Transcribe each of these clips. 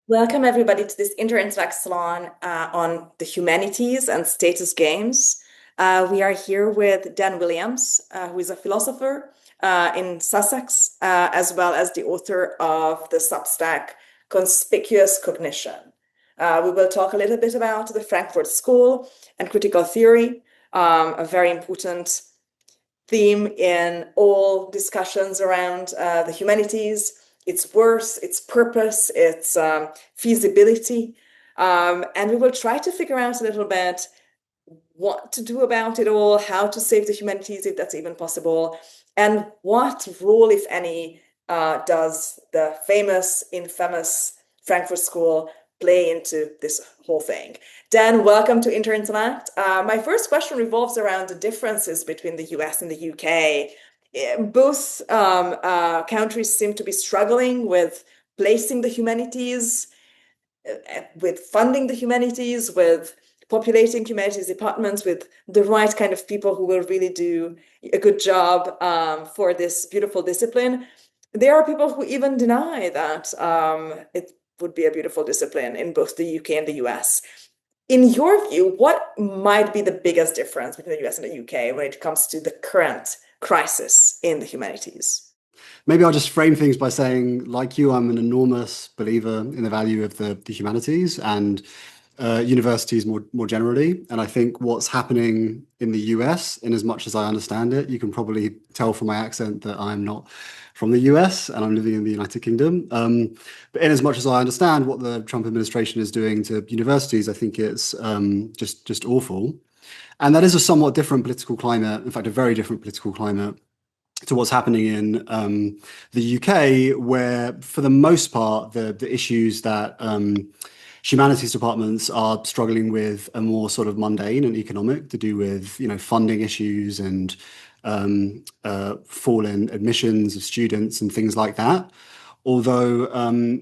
Welcome, everybody, to this Interintellect salon on the humanities and status games. We are here with Dan Williams, who is a philosopher in Sussex, as well as the author of the Substack Conspicuous Cognition. We will talk a little bit about the Frankfurt School and critical theory, a very important theme in all discussions around the humanities, its worth, its purpose, its feasibility. And we will try to figure out a little bit what to do about it all, how to save the humanities if that's even possible, and what role, if any, does the famous, infamous Frankfurt School play into this whole thing. Dan, welcome to Interintellect. My first question revolves around the differences between the US and the UK. Both countries seem to be struggling with placing the humanities, with funding the humanities, with populating humanities departments with the right kind of people who will really do a good job for this beautiful discipline. There are people who even deny that it would be a beautiful discipline in both the UK and the US. In your view, what might be the biggest difference between the US and the UK when it comes to the current crisis in the humanities? Maybe I'll just frame things by saying, like you, I'm an enormous believer in the value of the humanities and universities more generally. And I think what's happening in the US, in as much as I understand it, you can probably tell from my accent that I'm not from the US and I'm living in the United Kingdom. But in as much as I understand what the Trump administration is doing to universities, I think it's just awful. And that is a somewhat different political climate, in fact, a very different political climate to what's happening in the UK, where for the most part, the issues that humanities departments are struggling with are more sort of mundane and economic, to do with funding issues and fall in admissions of students and things like that. Although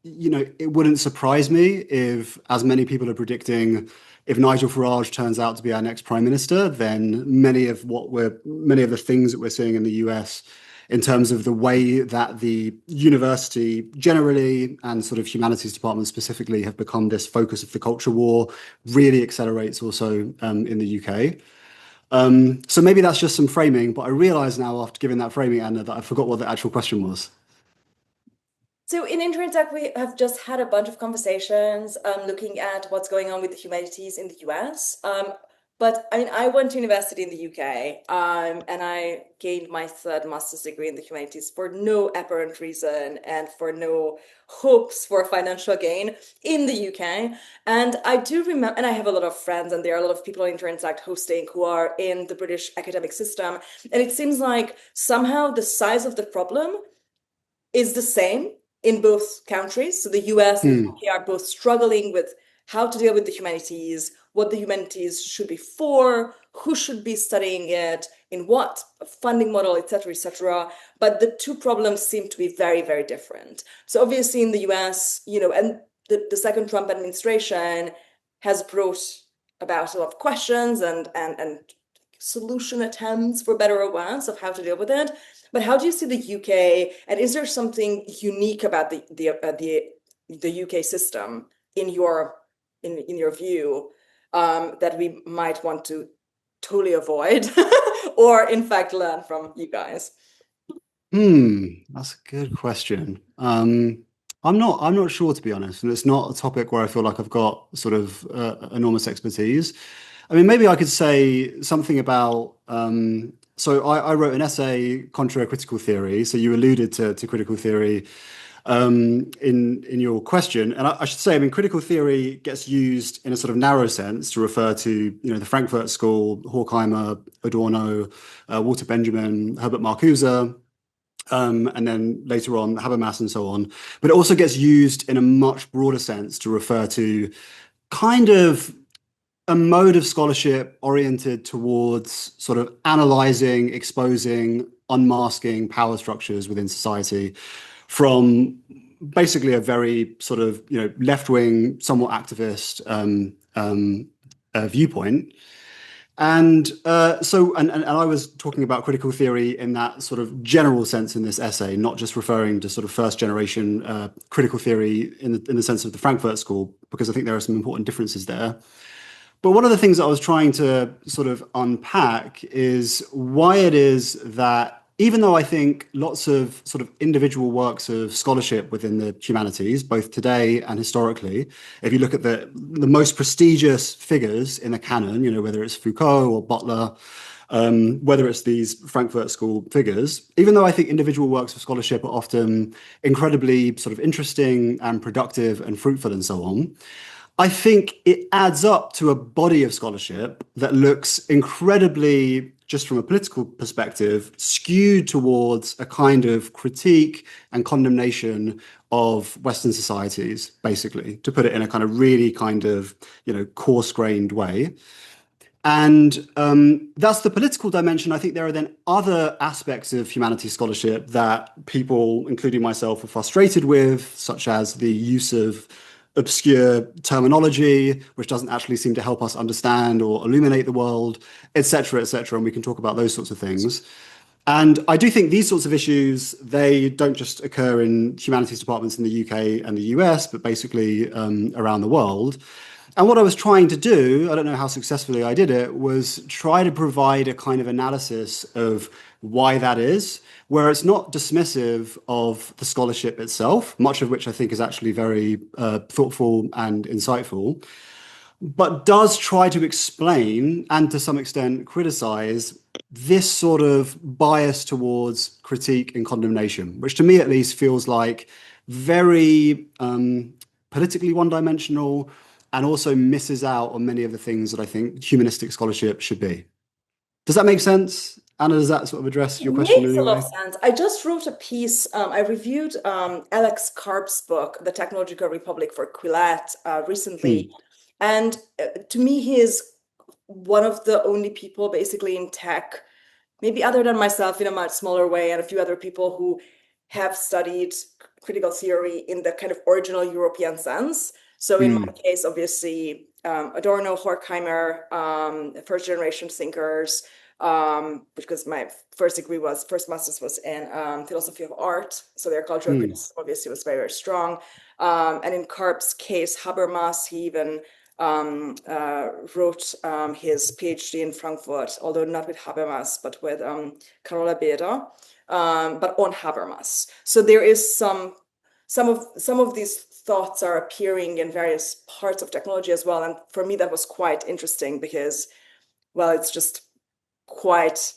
it wouldn't surprise me if, as many people are predicting, if Nigel Farage turns out to be our next prime minister, then many of the things that we're seeing in the US in terms of the way that the university generally and sort of humanities departments specifically have become this focus of the culture war really accelerates also in the UK. So maybe that's just some framing, but I realize now after giving that framing, Anna, that I forgot what the actual question was. So in Interintech, we have just had a bunch of conversations looking at what's going on with the humanities in the US. But I mean, I went to university in the UK and I gained my third master's degree in the humanities for no apparent reason and for no hopes for financial gain in the UK. And I do remember, and I have a lot of friends, and there are a lot of people on Interintellect hosting who are in the British academic system. And it seems like somehow the size of the problem is the same in both countries. So the US and the Hmm. UK are both struggling with how to deal with the humanities, what the humanities should be for, who should be studying it, in what funding model, etc., etc. But the two problems seem to be very, very different. So obviously in the US, and the second Trump administration has brought about a lot of questions and solution attempts, for better or worse, of how to deal with it. But how do you see the UK? And is there something unique about the UK system in your view that we might want to totally avoid, or in fact learn from you guys? That's a good question. I'm not sure, to be honest, and it's not a topic where I feel like I've got sort of enormous expertise. I mean, maybe I could say something about. So I wrote an essay contra critical theory. So you alluded to critical theory in your question, and I should say, I mean, critical theory gets used in a sort of narrow sense to refer to the Frankfurt School, Horkheimer, Adorno, Walter Benjamin, Herbert Marcuse, and then later on Habermas and so on. But it also gets used in a much broader sense to refer to kind of a mode of scholarship oriented towards sort of analyzing, exposing, unmasking power structures within society from basically a very sort of left-wing, somewhat activist viewpoint. And I was talking about critical theory in that sort of general sense in this essay, not just referring to sort of first generation critical theory in the sense of the Frankfurt School, because I think there are some important differences there. But one of the things that I was trying to sort of unpack is why it is that even though I think lots of sort of individual works of scholarship within the humanities, both today and historically, if you look at the most prestigious figures in the canon, you know, whether it's Foucault or Butler, whether it's these Frankfurt School figures, even though I think individual works of scholarship are often incredibly sort of interesting and productive and fruitful and so on, I think it adds up to a body of scholarship that looks incredibly, just from a political perspective, skewed towards a kind of critique and condemnation of Western societies, basically, to put it in a kind of really kind of, you know, coarse-grained way. And that's the political dimension. I think there are then other aspects of humanities scholarship that people, including myself, are frustrated with, such as the use of obscure terminology, which doesn't actually seem to help us understand or illuminate the world, et cetera, et cetera. And we can talk about those sorts of things. And I do think these sorts of issues, they don't just occur in humanities departments in the UK and the US, but basically around the world. And what I was trying to do, I don't know how successfully I did it, was try to provide a kind of analysis of why that is, where it's not dismissive of the scholarship itself, much of which I think is actually very thoughtful and insightful, but does try to explain and to some extent criticize this sort of bias towards critique and condemnation, which to me at least feels like very politically one-dimensional and also misses out on many of the things that I think humanistic scholarship should be. Does that make sense? Anna, does that sort of address your question in Makes a any lot of way? sense. I just wrote a piece. I reviewed Alex Karp's book, The Technological Republic for Quillette, recently. Hmm. And to me, he is one of the only people basically in tech, maybe other than myself in a much smaller way, and a few other people who have studied critical theory in the kind of original European sense. So in my Hmm. case, obviously, Adorno, Horkheimer, first generation thinkers, because my first master's was in philosophy of art. So their cultural Hmm. criticism obviously was very, very strong. And in Karp's case, Habermas, he even wrote his PhD in Frankfurt, although not with Habermas, but with Carola Beda, but on Habermas. So there is some of these thoughts are appearing in various parts of technology as well. And for me, that was quite interesting because, well, it's just quite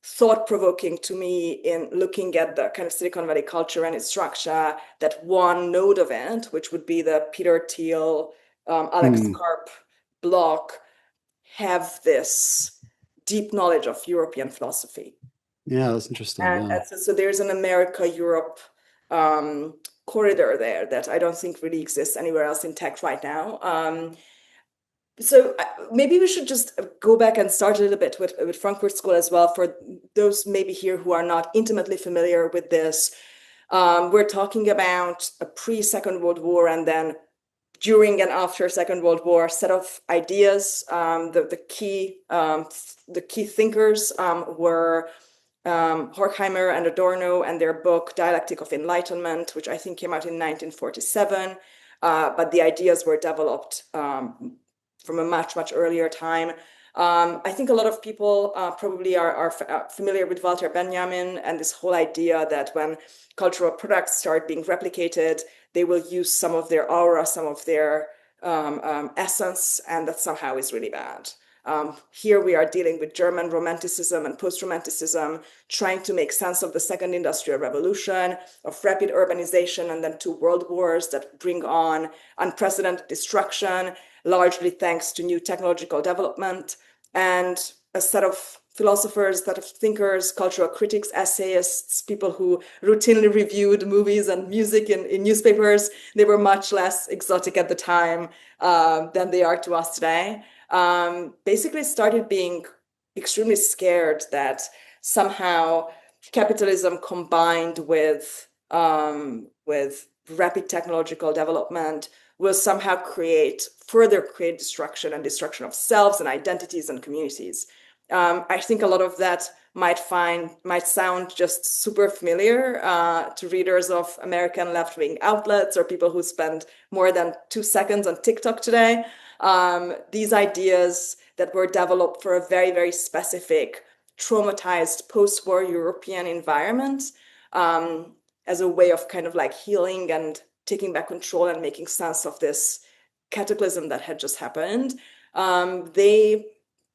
thought-provoking to me in looking at the kind of Silicon Valley culture and its structure, that one node of it, which would be the Peter Thiel, Alex Hmm. Karp block, have this deep knowledge of European philosophy. Yeah, that's interesting. Yeah. So there's an America-Europe corridor there that I don't think really exists anywhere else in tech right now. So maybe we should just go back and start a little bit with Frankfurt School as well. For those maybe here who are not intimately familiar with this, we're talking about a pre-Second World War and then during and after Second World War set of ideas. The key thinkers were Horkheimer and Adorno and their book Dialectic of Enlightenment, which I think came out in 1947. But the ideas were developed from a much earlier time. I think a lot of people probably are familiar with Walter Benjamin and this whole idea that when cultural products start being replicated, they will use some of their aura, some of their essence, and that somehow is really bad. Here we are dealing with German Romanticism and post-Romanticism, trying to make sense of the Second Industrial Revolution, of rapid urbanization, and then two world wars that bring on unprecedented destruction, largely thanks to new technological development, and a set of philosophers, set of thinkers, cultural critics, essayists, people who routinely reviewed movies and music in newspapers. They were much less exotic at the time than they are to us today. Basically started being extremely scared that somehow capitalism combined with rapid technological development will somehow further create destruction and destruction of selves and identities and communities. I think a lot of that might sound just super familiar to readers of American left-wing outlets or people who spend more than 2 seconds on TikTok today. These ideas that were developed for a very, very specific, traumatized post-war European environment as a way of kind of like healing and taking back control and making sense of this cataclysm that had just happened. They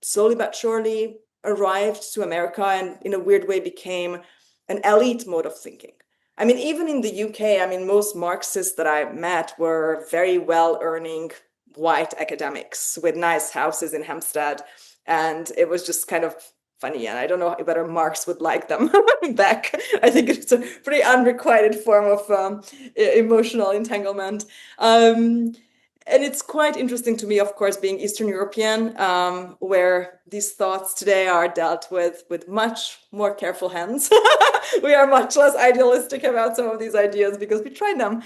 slowly but surely arrived to America and in a weird way became an elite mode of thinking. I mean, even in the UK, I mean, most Marxists that I met were very well-earning white academics with nice houses in Hampstead. And it was just kind of funny. And I don't know whether Marx would like them back. I think it's a pretty unrequited form of emotional entanglement. And it's quite interesting to me, of course, being Eastern European, where these thoughts today are dealt with much more careful hands. We are much less idealistic about some of these ideas because we tried them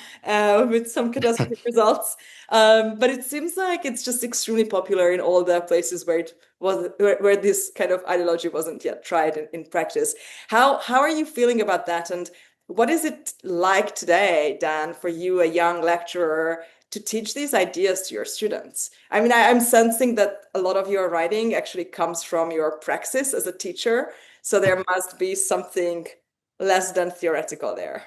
with some catastrophic results. But it seems like it's just extremely popular in all the places where this kind of ideology wasn't yet tried in practice. How are you feeling about that? And what is it like today, Dan, for you, a young lecturer, to teach these ideas to your students? I mean, I'm sensing that a lot of your writing actually comes from your praxis as a teacher. So there must be something less than theoretical there.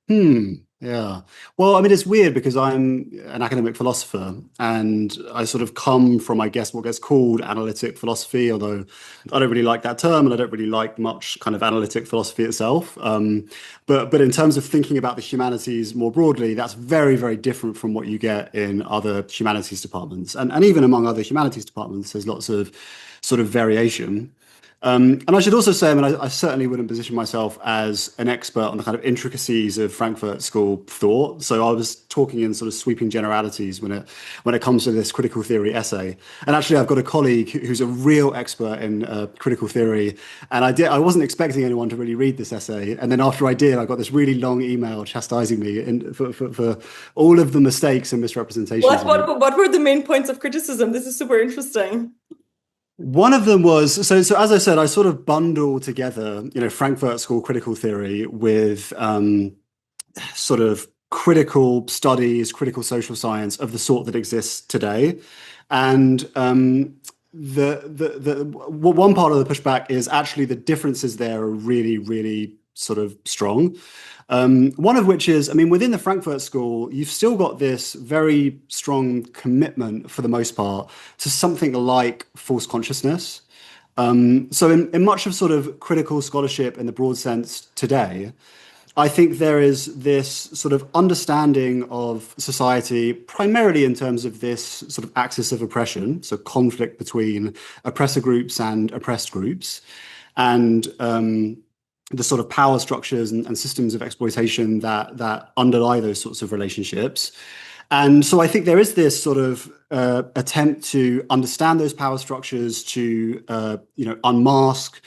Yeah. Well, I mean, it's weird because I'm an academic philosopher and I sort of come from, I guess, what gets called analytic philosophy, although I don't really like that term and I don't really like much kind of analytic philosophy itself. But in terms of thinking about the humanities more broadly, that's very, very different from what you get in other humanities departments. And even among other humanities departments, there's lots of sort of variation. And I should also say, I mean, I certainly wouldn't position myself as an expert on the kind of intricacies of Frankfurt School thought. So I was talking in sort of sweeping generalities when it comes to this critical theory essay. And actually, I've got a colleague who's a real expert in critical theory, and I wasn't expecting anyone to really read this essay. And then after I did, I got this really long email chastising me for all of the mistakes and misrepresentations. What were the main points of criticism? This is super interesting. One of them was so as I said, I sort of bundle together, Frankfurt School critical theory with sort of critical studies, critical social science of the sort that exists today. And one part of the pushback is actually the differences there are really, really sort of strong. One of which is, I mean, within the Frankfurt School, you've still got this very strong commitment, for the most part, to something like false consciousness. So in much of sort of critical scholarship in the broad sense today, I think there is this sort of understanding of society, primarily in terms of this sort of axis of oppression, so conflict between oppressor groups and oppressed groups, and the sort of power structures and systems of exploitation that underlie those sorts of relationships. And so I think there is this sort of attempt to understand those power structures, to unmask,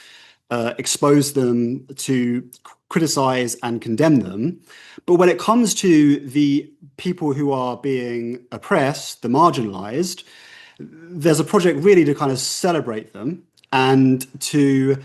expose them, to criticize and condemn them. But when it comes to the people who are being oppressed, the marginalized, there's a project really to kind of celebrate them and to,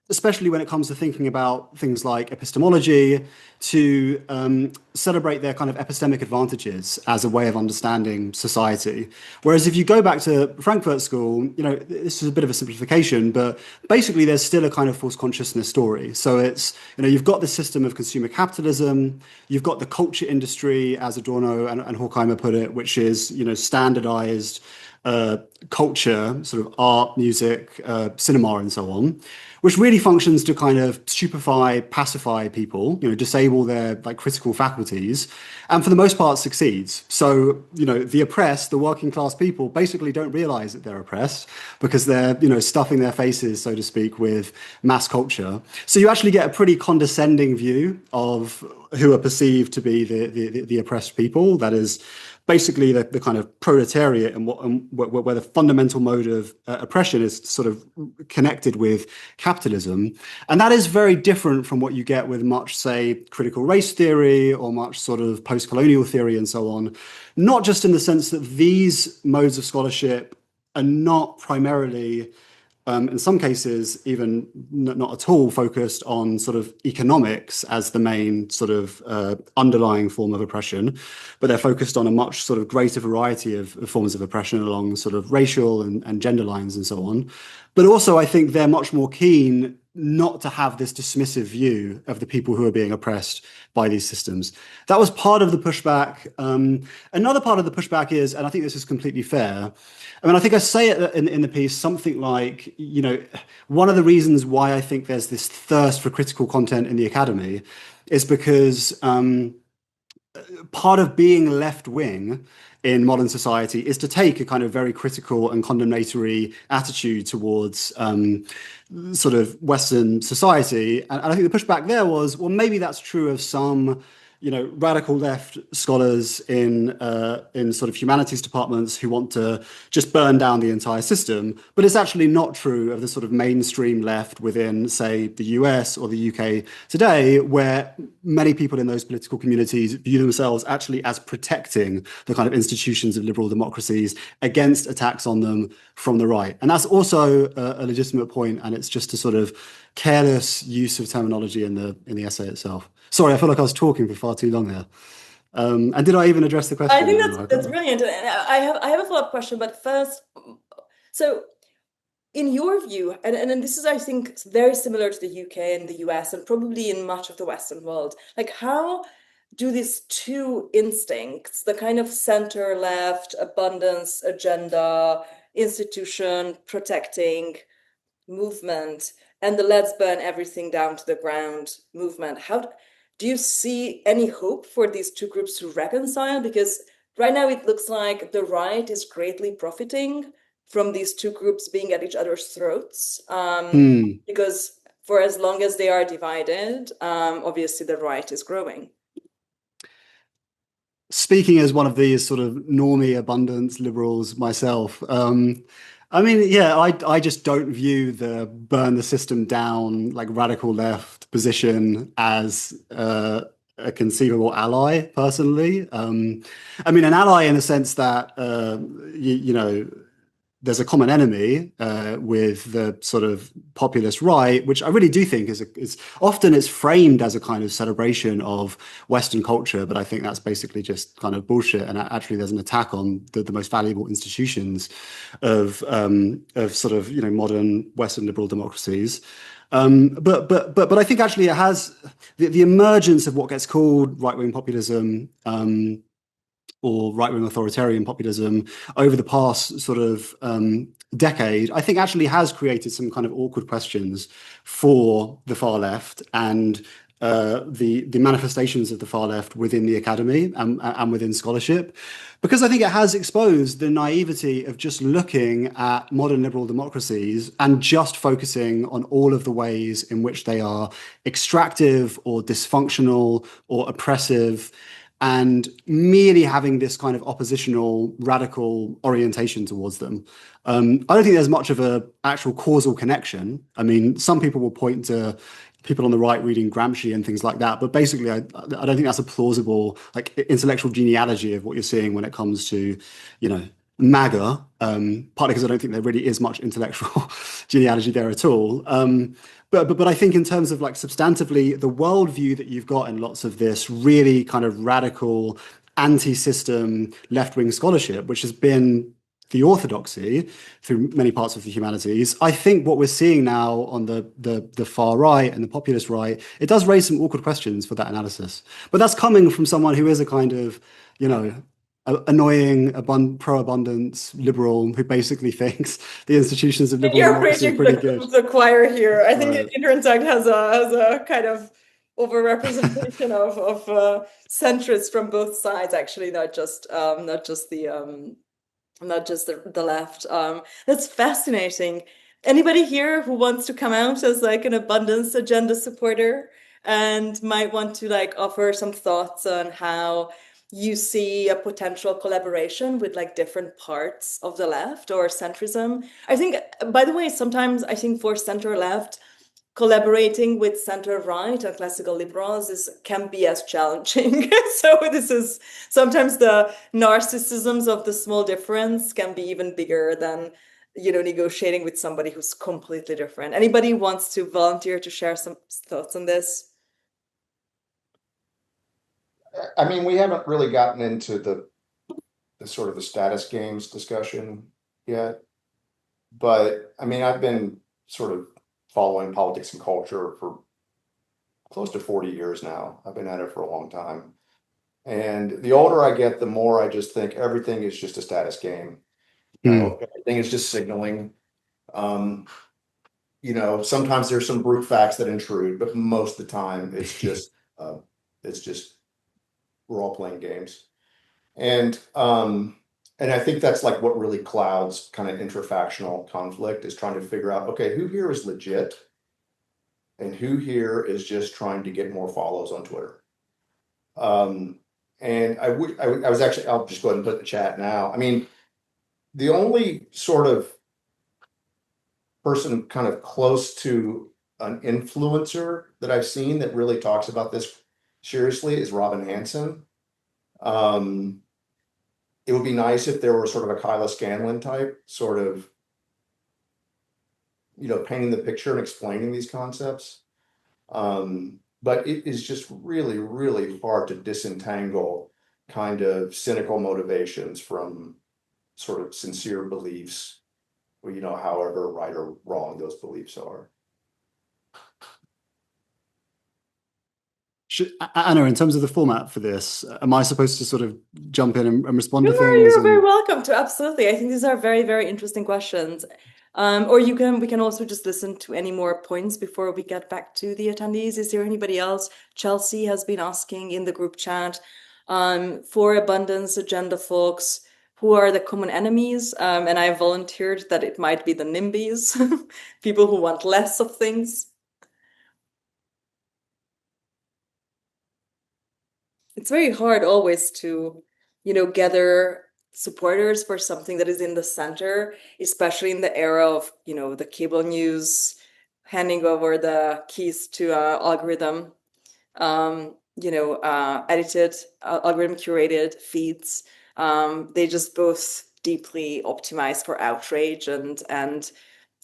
especially when it comes to thinking about things like epistemology, to celebrate their kind of epistemic advantages as a way of understanding society. Whereas if you go back to Frankfurt School, this is a bit of a simplification, but basically there's still a kind of false consciousness story. So it's, you've got the system of consumer capitalism, you've got the culture industry, as Adorno and Horkheimer put it, which is, standardized culture, sort of art, music, cinema, and so on, which really functions to kind of stupefy, pacify people, disable their like critical faculties, and for the most part succeeds. So, the oppressed, the working class people, basically don't realize that they're oppressed because they're, stuffing their faces, so to speak, with mass culture. So you actually get a pretty condescending view of who are perceived to be the oppressed people. That is basically the kind of proletariat, and where the fundamental mode of oppression is sort of connected with capitalism. And that is very different from what you get with much, say, critical race theory or much sort of post-colonial theory and so on. Not just in the sense that these modes of scholarship are not primarily, in some cases, even not at all focused on sort of economics as the main sort of underlying form of oppression, but they're focused on a much sort of greater variety of forms of oppression along sort of racial and gender lines and so on. But also, I think they're much more keen not to have this dismissive view of the people who are being oppressed by these systems. That was part of the pushback. Another part of the pushback is, and I think this is completely fair, I mean, I think I say it in the piece something like, one of the reasons why I think there's this thirst for critical content in the academy is because part of being left wing in modern society is to take a kind of very critical and condemnatory attitude towards sort of Western society. And I think the pushback there was, well, maybe that's true of some radical left scholars in sort of humanities departments who want to just burn down the entire system. But it's actually not true of the sort of mainstream left within, say, the US or the UK today, where many people in those political communities view themselves actually as protecting the kind of institutions of liberal democracies against attacks on them from the right. And that's also a legitimate point, and it's just a sort of careless use of terminology in the essay itself. Sorry, I feel like I was talking for far too long there. And did I even address the question? I think that's brilliant. And I have a follow-up question, but first, so in your view, and this is, I think, very similar to the UK and the US and probably in much of the Western world, like how do these two instincts, the kind of center-left abundance agenda, institution protecting movement, and the let's burn everything down to the ground movement, how do you see any hope for these two groups to reconcile? Because right now it looks like the right is greatly profiting from these two groups being at each other's throats. Because for as long as they are divided, obviously the right is growing. Speaking as one of these sort of normie abundance liberals myself, I mean, yeah, I just don't view the burn the system down, like radical left position as a conceivable ally, personally. I mean, an ally in the sense that, there's a common enemy with the sort of populist right, which I really do think is often it's framed as a kind of celebration of Western culture, but I think that's basically just kind of bullshit. And actually, there's an attack on the most valuable institutions of sort of modern Western liberal democracies. But I think actually it has the emergence of what gets called right-wing populism. Or right-wing authoritarian populism over the past sort of decade, I think actually has created some kind of awkward questions for the far left and the manifestations of the far left within the academy and within scholarship, because I think it has exposed the naivety of just looking at modern liberal democracies and just focusing on all of the ways in which they are extractive or dysfunctional or oppressive, and merely having this kind of oppositional radical orientation towards them. I don't think there's much of a actual causal connection. I mean, some people will point to people on the right reading Gramsci and things like that, but basically I don't think that's a plausible like intellectual genealogy of what you're seeing when it comes to, MAGA, partly because I don't think there really is much intellectual genealogy there at all. But I think in terms of like substantively, the worldview that you've got in lots of this really kind of radical anti-system left-wing scholarship, which has been the orthodoxy through many parts of the humanities, I think what we're seeing now on the far right and the populist right, it does raise some awkward questions for that analysis. But that's coming from someone who is a kind of, annoying, pro-abundance liberal who basically thinks the institutions of liberal democracy are pretty good. The choir here. I think Interintellect has a kind of overrepresentation of centrists from both sides, actually, not just the left. That's fascinating. Anybody here who wants to come out as like an abundance agenda supporter? and might want to like offer some thoughts on how you see a potential collaboration with like different parts of the left or centrism. I think, by the way, sometimes I think for center left, collaborating with center right and classical liberals can be as challenging. So this is sometimes the narcissisms of the small difference can be even bigger than negotiating with somebody who's completely different. Anybody wants to volunteer to share some thoughts on this? I mean, we haven't really gotten into the sort of the status games discussion yet, but I mean, I've been sort of following politics and culture for close to 40 years now. I've been at it for a long time. And the older I get, the more I just think everything is just a status game. Everything is just signaling. Sometimes there's some brute facts that intrude, but most of the time it's just we're all playing games. And I think that's like what really clouds kind of intrafactional conflict, is trying to figure out, okay, who here is legit and who here is just trying to get more follows on Twitter. And I was actually, I'll just go ahead and put in the chat now. I mean, the only sort of person kind of close to an influencer that I've seen that really talks about this seriously is Robin Hanson. It would be nice if there were sort of a Kyla Scanlon type, sort of, painting the picture and explaining these concepts. But it is just really, really hard to disentangle kind of cynical motivations from sort of sincere beliefs, or, however right or wrong those beliefs are. Anna, in terms of the format for this, am I supposed to sort of jump in and respond to Sure, things? you're very welcome to. Absolutely. I think these are very, very interesting questions. Or we can also just listen to any more points before we get back to the attendees. Is there anybody else? Chelsea has been asking in the group chat, for abundance agenda folks, who are the common enemies? And I volunteered that it might be the NIMBYs, people who want less of things. It's very hard always to, gather supporters for something that is in the center, especially in the era of, the cable news handing over the keys to algorithm, edited, algorithm curated feeds. They just both deeply optimize for outrage and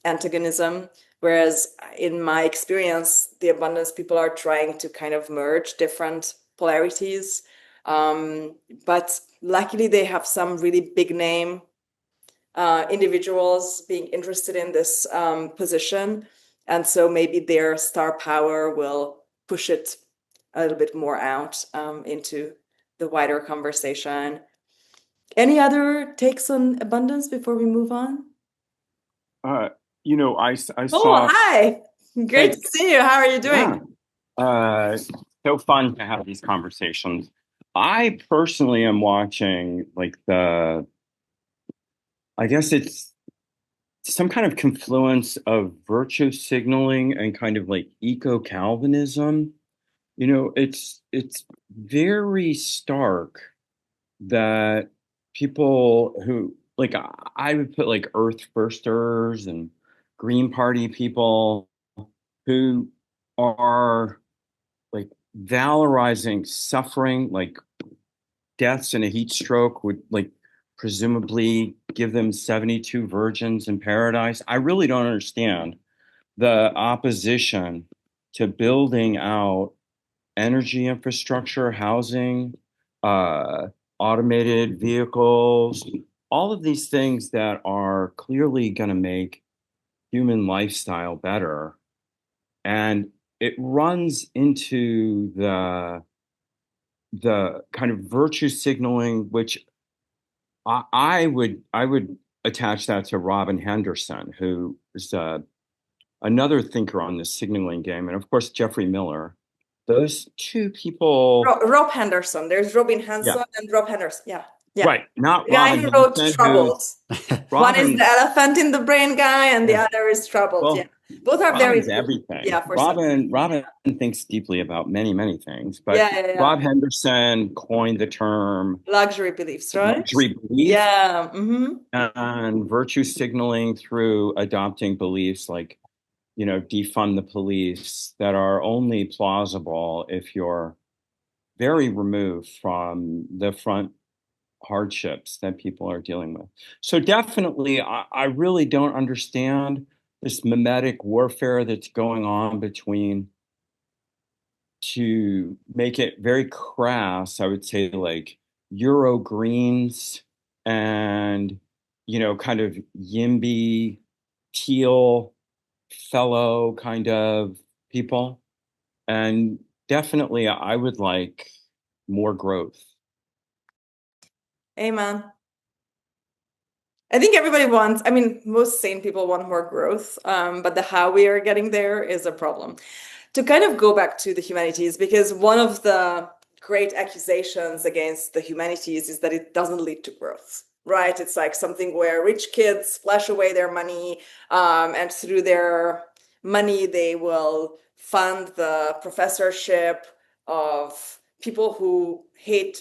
antagonism. Whereas in my experience, the abundance people are trying to kind of merge different polarities. But luckily, they have some really big name individuals being interested in this position. And so maybe their star power will push it a little bit more out into the wider conversation. Any other takes on abundance before we move on? I Oh, saw. hi. Great to see you. How are you doing? So fun to have these conversations. I personally am watching like I guess it's some kind of confluence of virtue signaling and kind of like eco-Calvinism. It's very stark that people who like I would put like Earth Firsters and Green Party people who are like valorizing suffering, like deaths in a heat stroke would like presumably give them 72 virgins in paradise. I really don't understand the opposition to building out energy infrastructure, housing, automated vehicles, all of these things that are clearly going to make human lifestyle better. And it runs into the kind of virtue signaling, which I would attach that to Robin Henderson, who is another thinker on this signaling game, and of course Jeffrey Miller. Those two people. Rob Henderson. There's Robin Henson and Rob Henderson. Yeah. Yeah. Right. Not the guy Robin who wrote Henderson, Troubled. One is Robin, the elephant in the brain guy, and the other is Troubled. well, Yeah. Both are very Robin's everything. yeah, for Robin thinks deeply about many things, but yeah. Bob Henderson coined the term Luxury beliefs, right? luxury belief. Yeah. And virtue signaling through adopting beliefs like, defund the police that are only plausible if you're very removed from the front hardships that people are dealing with. So definitely, I really don't understand this mimetic warfare that's going on between, to make it very crass, I would say like Euro greens and, kind of YIMBY teal fellow kind of people. And definitely I would like more growth. Amen. I think everybody wants, I mean, most sane people want more growth, but the how we are getting there is a problem. To kind of go back to the humanities, because one of the great accusations against the humanities is that it doesn't lead to growth, right? It's like something where rich kids splash away their money, and through their money, they will fund the professorship of people who hate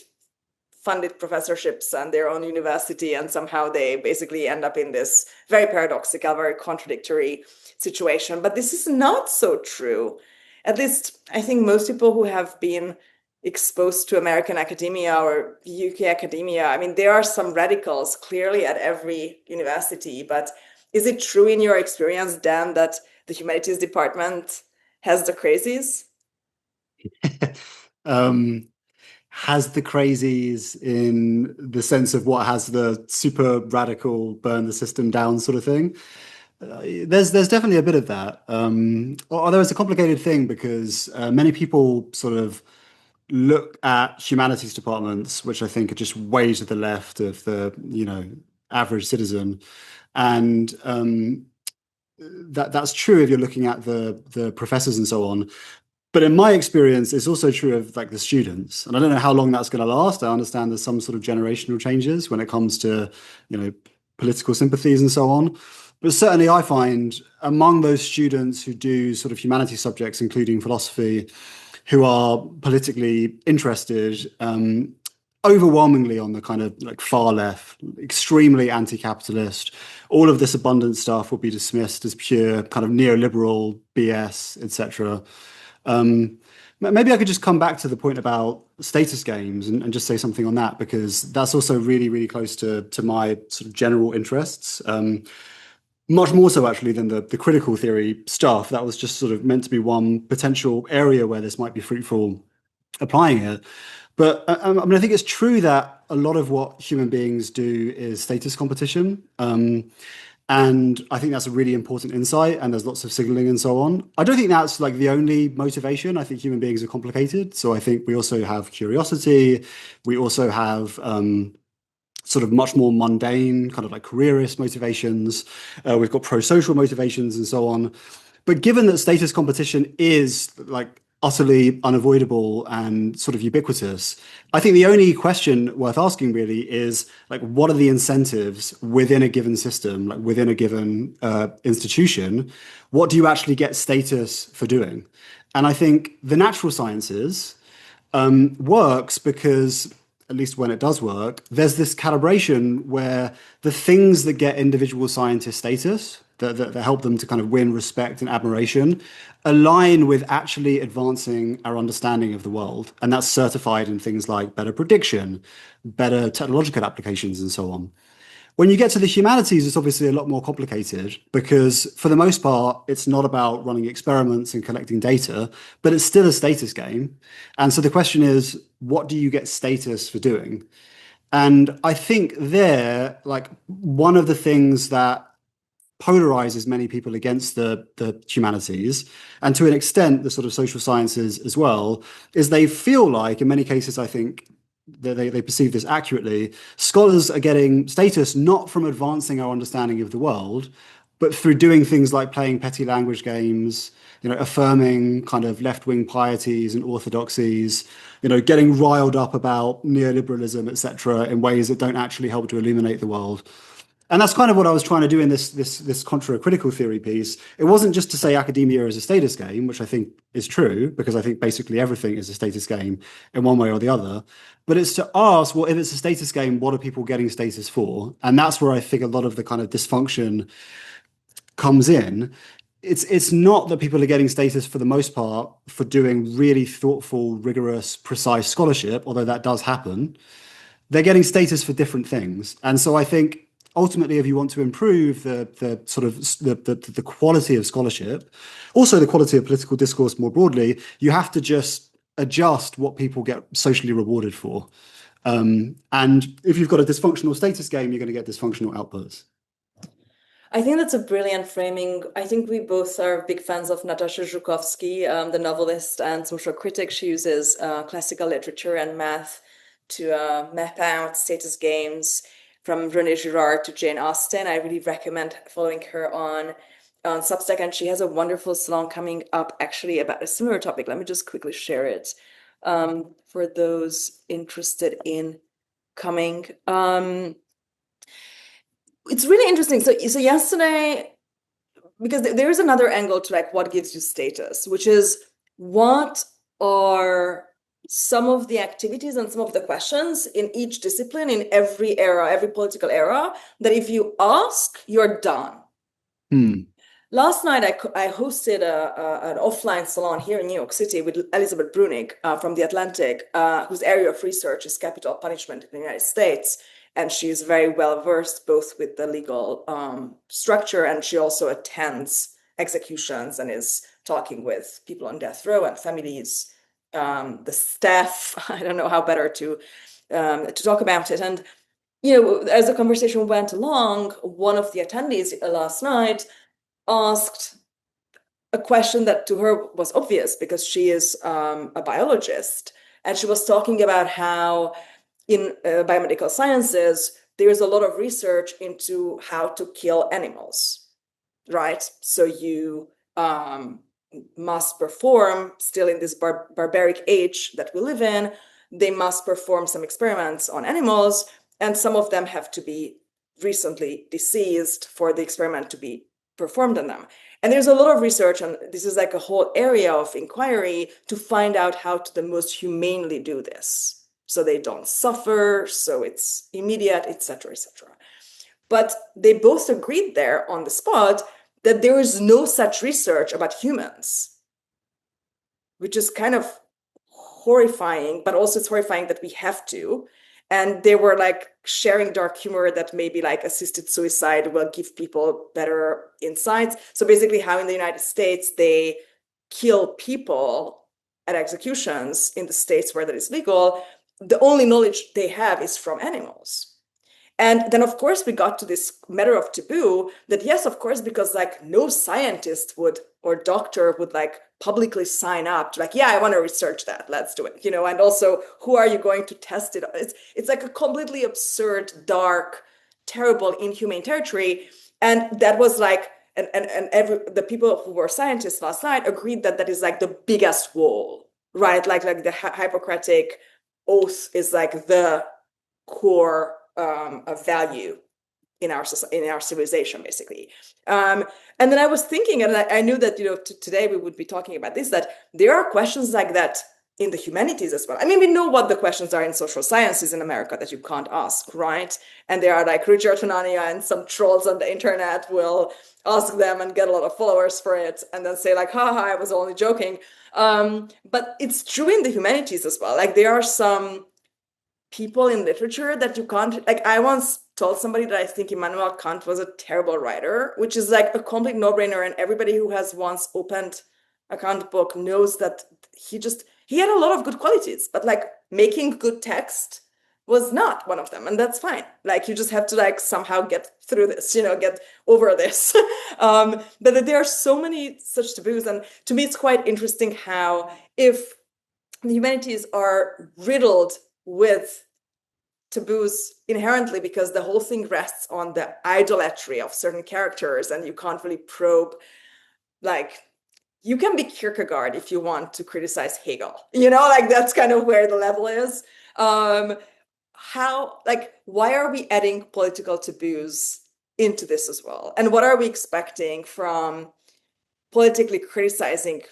funded professorships and their own university, and somehow they basically end up in this very paradoxical, very contradictory situation. But this is not so true. At least I think most people who have been exposed to American academia or UK academia, I mean, there are some radicals clearly at every university, but is it true in your experience, Dan, that the humanities department has the crazies? Has the crazies in the sense of what has the super radical burn the system down sort of thing. There's definitely a bit of that. Although it's a complicated thing because many people sort of look at humanities departments, which I think are just way to the left of the average citizen, and that's true if you're looking at the professors and so on. But in my experience, it's also true of like the students. And I don't know how long that's going to last. I understand there's some sort of generational changes when it comes to, political sympathies and so on. But certainly I find among those students who do sort of humanities subjects, including philosophy, who are politically interested, overwhelmingly on the kind of like far left, extremely anti-capitalist. All of this abundant stuff will be dismissed as pure kind of neoliberal BS, etc. Maybe I could just come back to the point about status games and just say something on that, because that's also really, really close to my sort of general interests. Much more so actually than the critical theory stuff. That was just sort of meant to be one potential area where this might be fruitful applying it. But I mean, I think it's true that a lot of what human beings do is status competition. And I think that's a really important insight, and there's lots of signaling and so on. I don't think that's like the only motivation. I think human beings are complicated. So I think we also have curiosity. We also have sort of much more mundane, kind of like careerist motivations. We've got pro-social motivations and so on. But given that status competition is like utterly unavoidable and sort of ubiquitous, I think the only question worth asking really is like, what are the incentives within a given system, like within a given institution? What do you actually get status for doing? And I think the natural sciences works because, at least when it does work, there's this calibration where the things that get individual scientist status, that help them to kind of win respect and admiration, align with actually advancing our understanding of the world. And that's certified in things like better prediction, better technological applications, and so on. When you get to the humanities, it's obviously a lot more complicated because, for the most part, it's not about running experiments and collecting data, but it's still a status game. And so the question is, what do you get status for doing? And I think there, like, one of the things that polarizes many people against the humanities, and to an extent the sort of social sciences as well, is they feel like, in many cases, I think they perceive this accurately, scholars are getting status not from advancing our understanding of the world, but through doing things like playing petty language games, affirming kind of left-wing pieties and orthodoxies, getting riled up about neoliberalism, etc., in ways that don't actually help to illuminate the world. And that's kind of what I was trying to do in this contra-critical theory piece. It wasn't just to say academia is a status game, which I think is true, because I think basically everything is a status game in one way or the other. But it's to ask, well, if it's a status game, what are people getting status for? And that's where I think a lot of the kind of dysfunction comes in. It's not that people are getting status for the most part for doing really thoughtful, rigorous, precise scholarship, although that does happen. They're getting status for different things. And so I think ultimately, if you want to improve the sort of the quality of scholarship, also the quality of political discourse more broadly, you have to just adjust what people get socially rewarded for. And if you've got a dysfunctional status game, you're going to get dysfunctional outputs. I think that's a brilliant framing. I think we both are big fans of Natasha Zhukovsky, the novelist and social critic. She uses classical literature and math to map out status games, from René Girard to Jane Austen. I really recommend following her on Substack, and she has a wonderful salon coming up actually about a similar topic. Let me just quickly share it for those interested in coming. It's really interesting. So yesterday, because there is another angle to like what gives you status, which is what are some of the activities and some of the questions in each discipline, in every era, every political era, that if you ask, you're done. Last night, I hosted an offline salon here in New York City with Elizabeth Brunig from The Atlantic, whose area of research is capital punishment in the United States. And she's very well versed both with the legal structure, and she also attends executions and is talking with people on death row and families, the staff. I don't know how better to talk about it. And as the conversation went along, one of the attendees last night asked a question that to her was obvious because she is a biologist, and she was talking about how in biomedical sciences, there's a lot of research into how to kill animals, right? So you must perform, still in this barbaric age that we live in, they must perform some experiments on animals, and some of them have to be recently deceased for the experiment to be performed on them. And there's a lot of research, and this is like a whole area of inquiry to find out how to the most humanely do this, so they don't suffer, so it's immediate, etc., etc. But they both agreed there on the spot that there is no such research about humans, which is kind of horrifying, but also it's horrifying that we have to. And they were like sharing dark humor that maybe like assisted suicide will give people better insights. So basically how in the United States, they kill people at executions in the states where that is legal. The only knowledge they have is from animals. And then, of course, we got to this matter of taboo that, yes, of course, because like no scientist would or doctor would like publicly sign up to like, yeah, I want to research that. Let's do it. And also, who are you going to test it on? It's like a completely absurd, dark, terrible, inhumane territory. And that was like, and the people who were scientists last night agreed that that is like the biggest wall, right? Like the Hippocratic oath is like the core of value in our civilization, basically. And then I was thinking, and I knew that today we would be talking about this, that there are questions like that in the humanities as well. I mean, we know what the questions are in social sciences in America that you can't ask, right? And there are like Richard Hanania and some trolls on the internet will ask them and get a lot of followers for it, and then say like, haha, I was only joking. But it's true in the humanities as well. Like there are some people in literature that you can't, like I once told somebody that I think Immanuel Kant was a terrible writer, which is like a complete no-brainer, and everybody who has once opened a Kant book knows that he had a lot of good qualities, but like making good text was not one of them, and that's fine. Like you just have to like somehow get through this, get over this. But there are so many such taboos, and to me it's quite interesting how if the humanities are riddled with taboos inherently because the whole thing rests on the idolatry of certain characters and you can't really probe. Like you can be Kierkegaard if you want to criticize Hegel, like that's kind of where the level is. Why are we adding political taboos into this as well? And what are we expecting from politically criticizing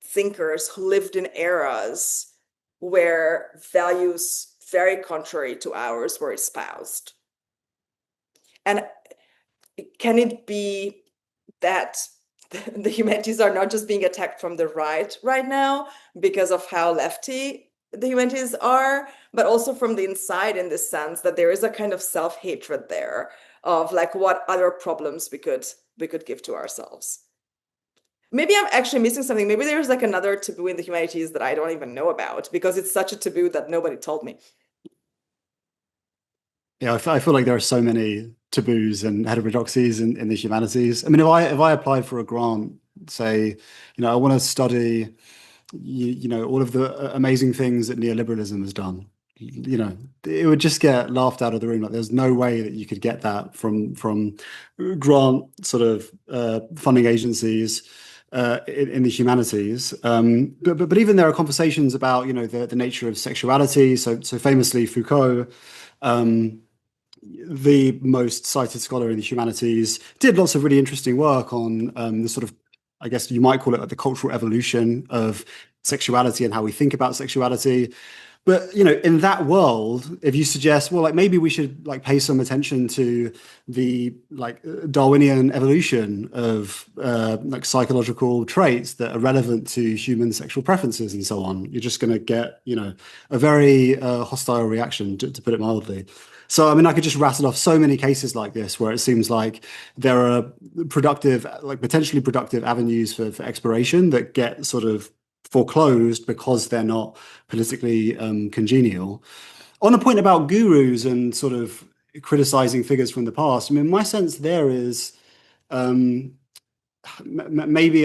thinkers who lived in eras where values very contrary to ours were espoused? And can it be that the humanities are not just being attacked from the right now because of how lefty the humanities are, but also from the inside, in the sense that there is a kind of self-hatred there of like what other problems we could give to ourselves? Maybe I'm actually missing something. Maybe there's like another taboo in the humanities that I don't even know about because it's such a taboo that nobody told me. Yeah, I feel like there are so many taboos and heterodoxies in the humanities. I mean, if I applied for a grant, say, I want to study, all of the amazing things that neoliberalism has done, it would just get laughed out of the room. Like, there's no way that you could get that from grant sort of funding agencies in the humanities. But even there are conversations about, the nature of sexuality. So famously, Foucault, the most cited scholar in the humanities, did lots of really interesting work on the sort of, I guess you might call it like the cultural evolution of sexuality and how we think about sexuality. But, in that world, if you suggest, well, like maybe we should like pay some attention to the like Darwinian evolution of like psychological traits that are relevant to human sexual preferences and so on, you're just going to get, a very hostile reaction, to put it mildly. So, I mean, I could just rattle off so many cases like this where it seems like there are productive, like potentially productive avenues for exploration that get sort of foreclosed because they're not politically congenial. On the point about gurus and sort of criticizing figures from the past, I mean, my sense there is maybe,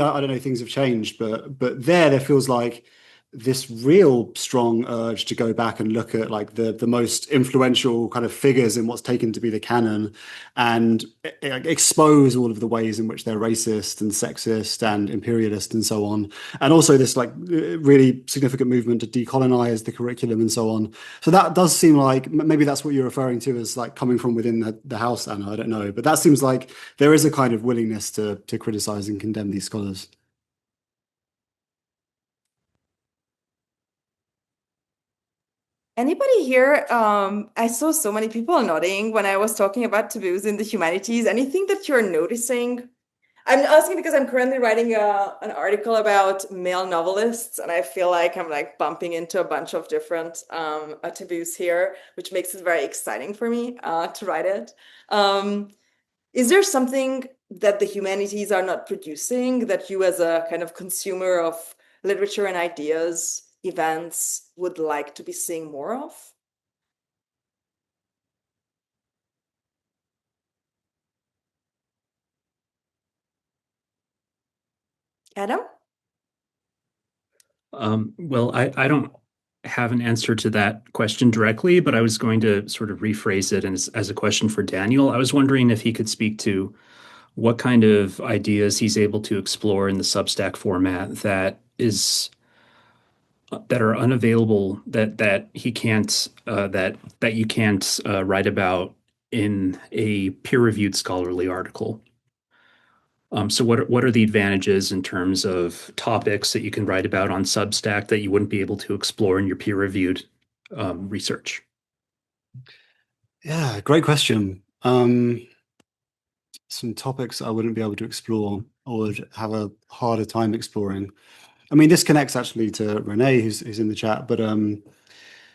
I don't know, things have changed, but there feels like this real strong urge to go back and look at like the most influential kind of figures in what's taken to be the canon and expose all of the ways in which they're racist and sexist and imperialist and so on. And also this like really significant movement to decolonize the curriculum and so on. So that does seem like maybe that's what you're referring to as like coming from within the house, Anna. I don't know, but that seems like there is a kind of willingness to criticize and condemn these scholars. Anybody here? I saw so many people nodding when I was talking about taboos in the humanities. Anything that you're noticing? I'm asking because I'm currently writing an article about male novelists, and I feel like I'm like bumping into a bunch of different taboos here, which makes it very exciting for me to write it. Is there something that the humanities are not producing that you, as a kind of consumer of literature and ideas, events, would like to be seeing more of? Adam? Well, I don't have an answer to that question directly, but I was going to sort of rephrase it as a question for Daniel. I was wondering if he could speak to what kind of ideas he's able to explore in the Substack format that are unavailable, that he can't that you can't write about in a peer-reviewed scholarly article. So what are the advantages in terms of topics that you can write about on Substack that you wouldn't be able to explore in your peer-reviewed research? Yeah, great question. Some topics I wouldn't be able to explore or would have a harder time exploring. I mean, this connects actually to Renee, who's in the chat. But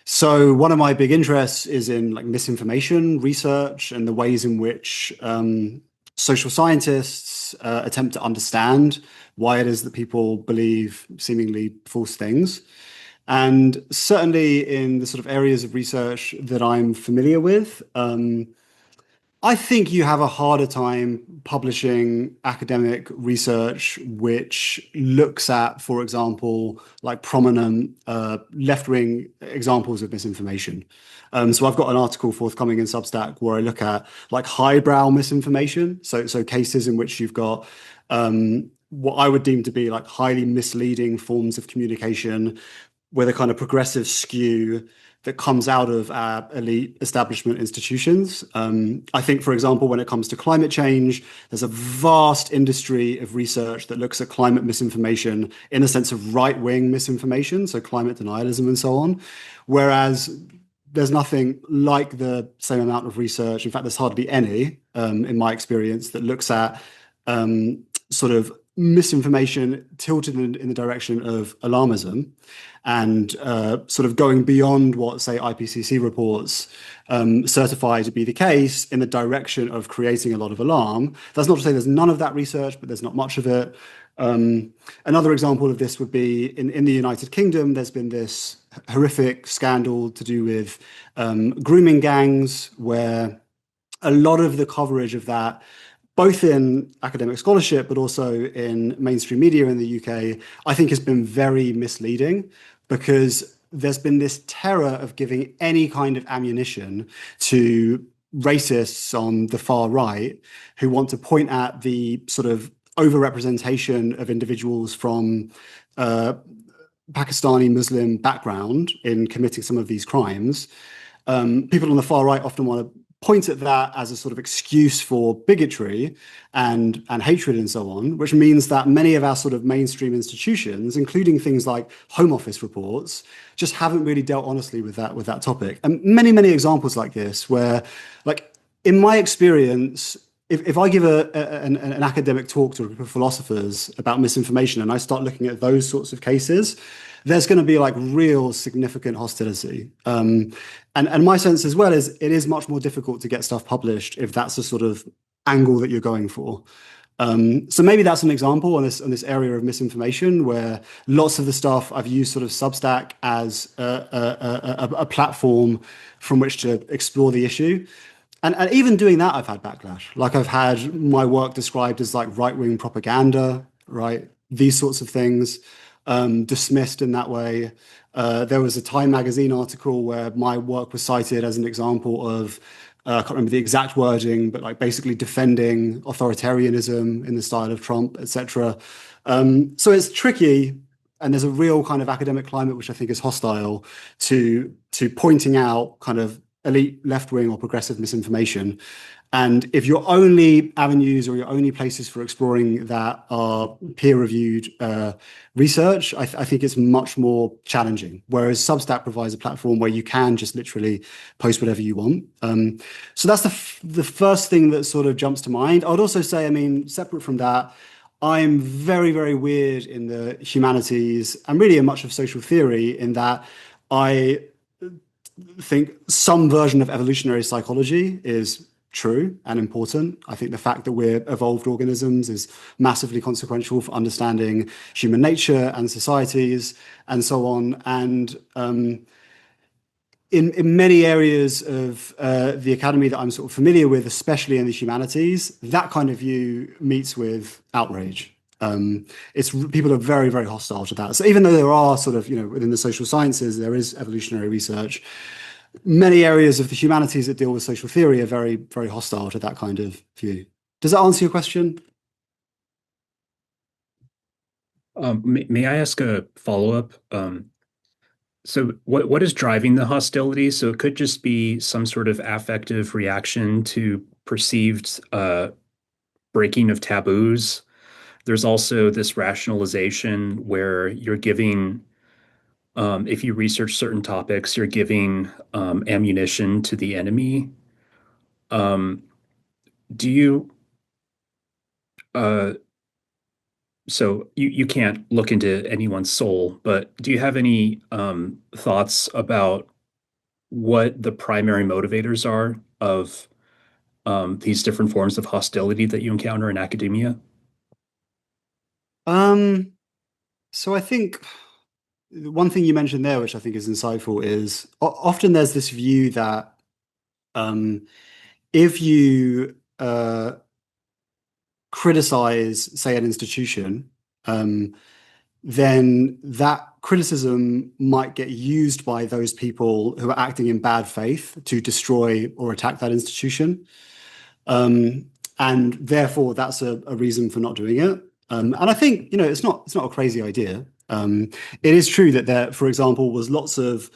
so one of my big interests is in like misinformation research and the ways in which social scientists attempt to understand why it is that people believe seemingly false things. And certainly in the sort of areas of research that I'm familiar with, I think you have a harder time publishing academic research which looks at, for example, like prominent left-wing examples of misinformation. So I've got an article forthcoming in Substack where I look at like highbrow misinformation. So cases in which you've got what I would deem to be like highly misleading forms of communication with a kind of progressive skew that comes out of our elite establishment institutions. I think, for example, when it comes to climate change, there's a vast industry of research that looks at climate misinformation in a sense of right-wing misinformation, so climate denialism and so on, whereas there's nothing like the same amount of research. In fact, there's hardly any, in my experience, that looks at sort of misinformation tilted in the direction of alarmism and sort of going beyond what, say, IPCC reports certify to be the case in the direction of creating a lot of alarm. That's not to say there's none of that research, but there's not much of it. Another example of this would be in the United Kingdom, there's been this horrific scandal to do with grooming gangs, where a lot of the coverage of that, both in academic scholarship, but also in mainstream media in the UK, I think has been very misleading, because there's been this terror of giving any kind of ammunition to racists on the far right who want to point at the sort of overrepresentation of individuals from Pakistani Muslim background in committing some of these crimes. People on the far right often want to point at that as a sort of excuse for bigotry and hatred and so on, which means that many of our sort of mainstream institutions, including things like Home Office reports, just haven't really dealt honestly with that topic. And many examples like this, where, like, in my experience, if I give an academic talk to a group of philosophers about misinformation and I start looking at those sorts of cases, there's going to be like real significant hostility. And my sense as well is it is much more difficult to get stuff published if that's the sort of angle that you're going for. So maybe that's an example on this area of misinformation, where lots of the stuff I've used sort of Substack as a platform from which to explore the issue. And even doing that, I've had backlash. Like, I've had my work described as like right-wing propaganda, right? These sorts of things, dismissed in that way. There was a Time magazine article where my work was cited as an example of, I can't remember the exact wording, but like basically defending authoritarianism in the style of Trump, etc. So it's tricky. And there's a real kind of academic climate, which I think is hostile to pointing out kind of elite left-wing or progressive misinformation. And if your only avenues or your only places for exploring that are peer-reviewed research, I think it's much more challenging. Whereas Substack provides a platform where you can just literally post whatever you want. So that's the first thing that sort of jumps to mind. I would also say, I mean, separate from that, I'm very weird in the humanities and really in much of social theory, in that I think some version of evolutionary psychology is true and important. I think the fact that we're evolved organisms is massively consequential for understanding human nature and societies and so on. And in many areas of the academy that I'm sort of familiar with, especially in the humanities, that kind of view meets with outrage. People are very hostile to that. So even though there are sort of, within the social sciences, there is evolutionary research, many areas of the humanities that deal with social theory are very hostile to that kind of view. Does that answer your question? May I ask a follow-up? So what is driving the hostility? So it could just be some sort of affective reaction to perceived breaking of taboos. There's also this rationalization where you're giving, if you research certain topics, you're giving ammunition to the enemy. Do you, so you can't look into anyone's soul, but do you have any thoughts about what the primary motivators are of these different forms of hostility that you encounter in academia? So I think one thing you mentioned there, which I think is insightful, is often there's this view that if you criticize, say, an institution, then that criticism might get used by those people who are acting in bad faith to destroy or attack that institution. And therefore, that's a reason for not doing it. And I think, it's not a crazy idea. It is true that there, for example, was lots of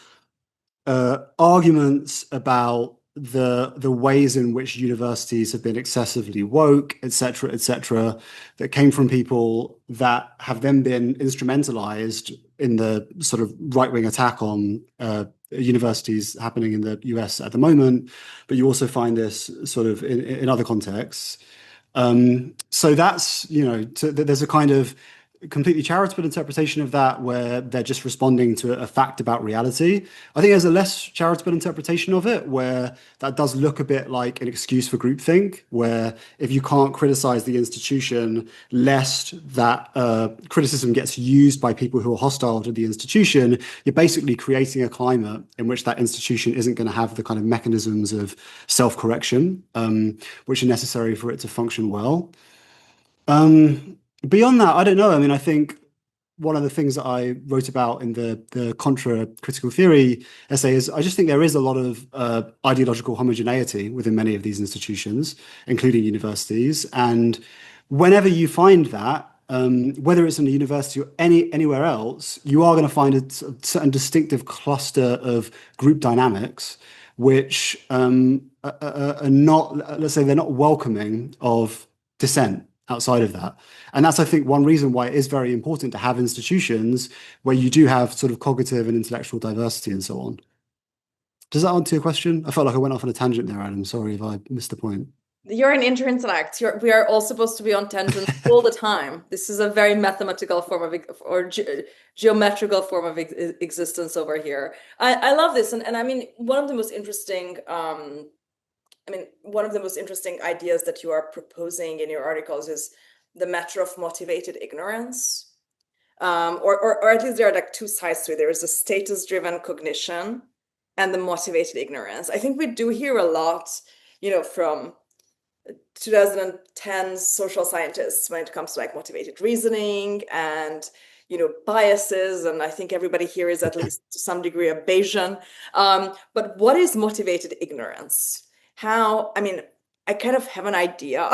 arguments about the ways in which universities have been excessively woke, etc., that came from people that have then been instrumentalized in the sort of right-wing attack on universities happening in the US at the moment. But you also find this sort of in other contexts. So that's, there's a kind of completely charitable interpretation of that where they're just responding to a fact about reality. I think there's a less charitable interpretation of it where that does look a bit like an excuse for groupthink, where if you can't criticize the institution lest that criticism gets used by people who are hostile to the institution, you're basically creating a climate in which that institution isn't going to have the kind of mechanisms of self-correction which are necessary for it to function well. Beyond that, I don't know. I mean, I think one of the things that I wrote about in the contra critical theory essay is I just think there is a lot of ideological homogeneity within many of these institutions, including universities. And whenever you find that, whether it's in a university or anywhere else, you are going to find a certain distinctive cluster of group dynamics which are not, let's say, they're not welcoming of dissent outside of that. And that's, I think, one reason why it is very important to have institutions where you do have sort of cognitive and intellectual diversity and so on. Does that answer your question? I felt like I went off on a tangent there, Adam. Sorry if I missed the point. You're an interintellect. We are all supposed to be on tangents all the time. This is a very mathematical form of, or geometrical form of existence over here. I love this. And I mean, one of the most interesting ideas that you are proposing in your articles is the matter of motivated ignorance. Or at least there are like two sides to it. There is the status-driven cognition and the motivated ignorance. I think we do hear a lot, from 2010 social scientists when it comes to like motivated reasoning and biases, and I think everybody here is at least to some degree a Bayesian. But what is motivated ignorance? I kind of have an idea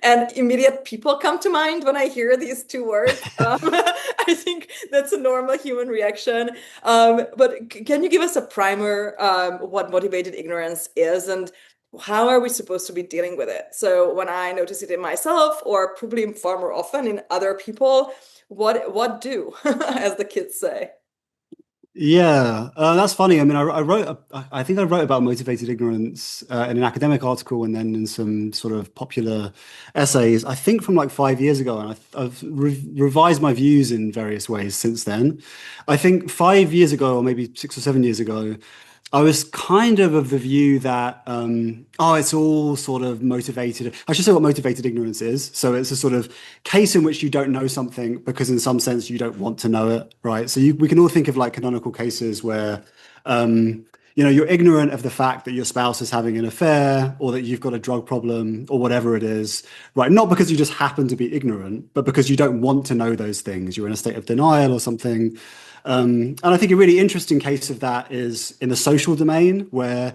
and immediate people come to mind when I hear these two words. I think that's a normal human reaction. But can you give us a primer what motivated ignorance is and how are we supposed to be dealing with it? So when I notice it in myself, or probably far more often in other people, what do, as the kids say? Yeah, that's funny. I mean, I think I wrote about motivated ignorance in an academic article and then in some sort of popular essays, I think from like 5 years ago. And I've revised my views in various ways since then. I think 5 years ago, or maybe 6 or 7 years ago, I was kind of the view that, it's all sort of motivated. I should say what motivated ignorance is. So it's a sort of case in which you don't know something because in some sense you don't want to know it, right? So we can all think of like canonical cases where, you're ignorant of the fact that your spouse is having an affair or that you've got a drug problem or whatever it is, right? Not because you just happen to be ignorant, but because you don't want to know those things. You're in a state of denial or something. And I think a really interesting case of that is in the social domain, where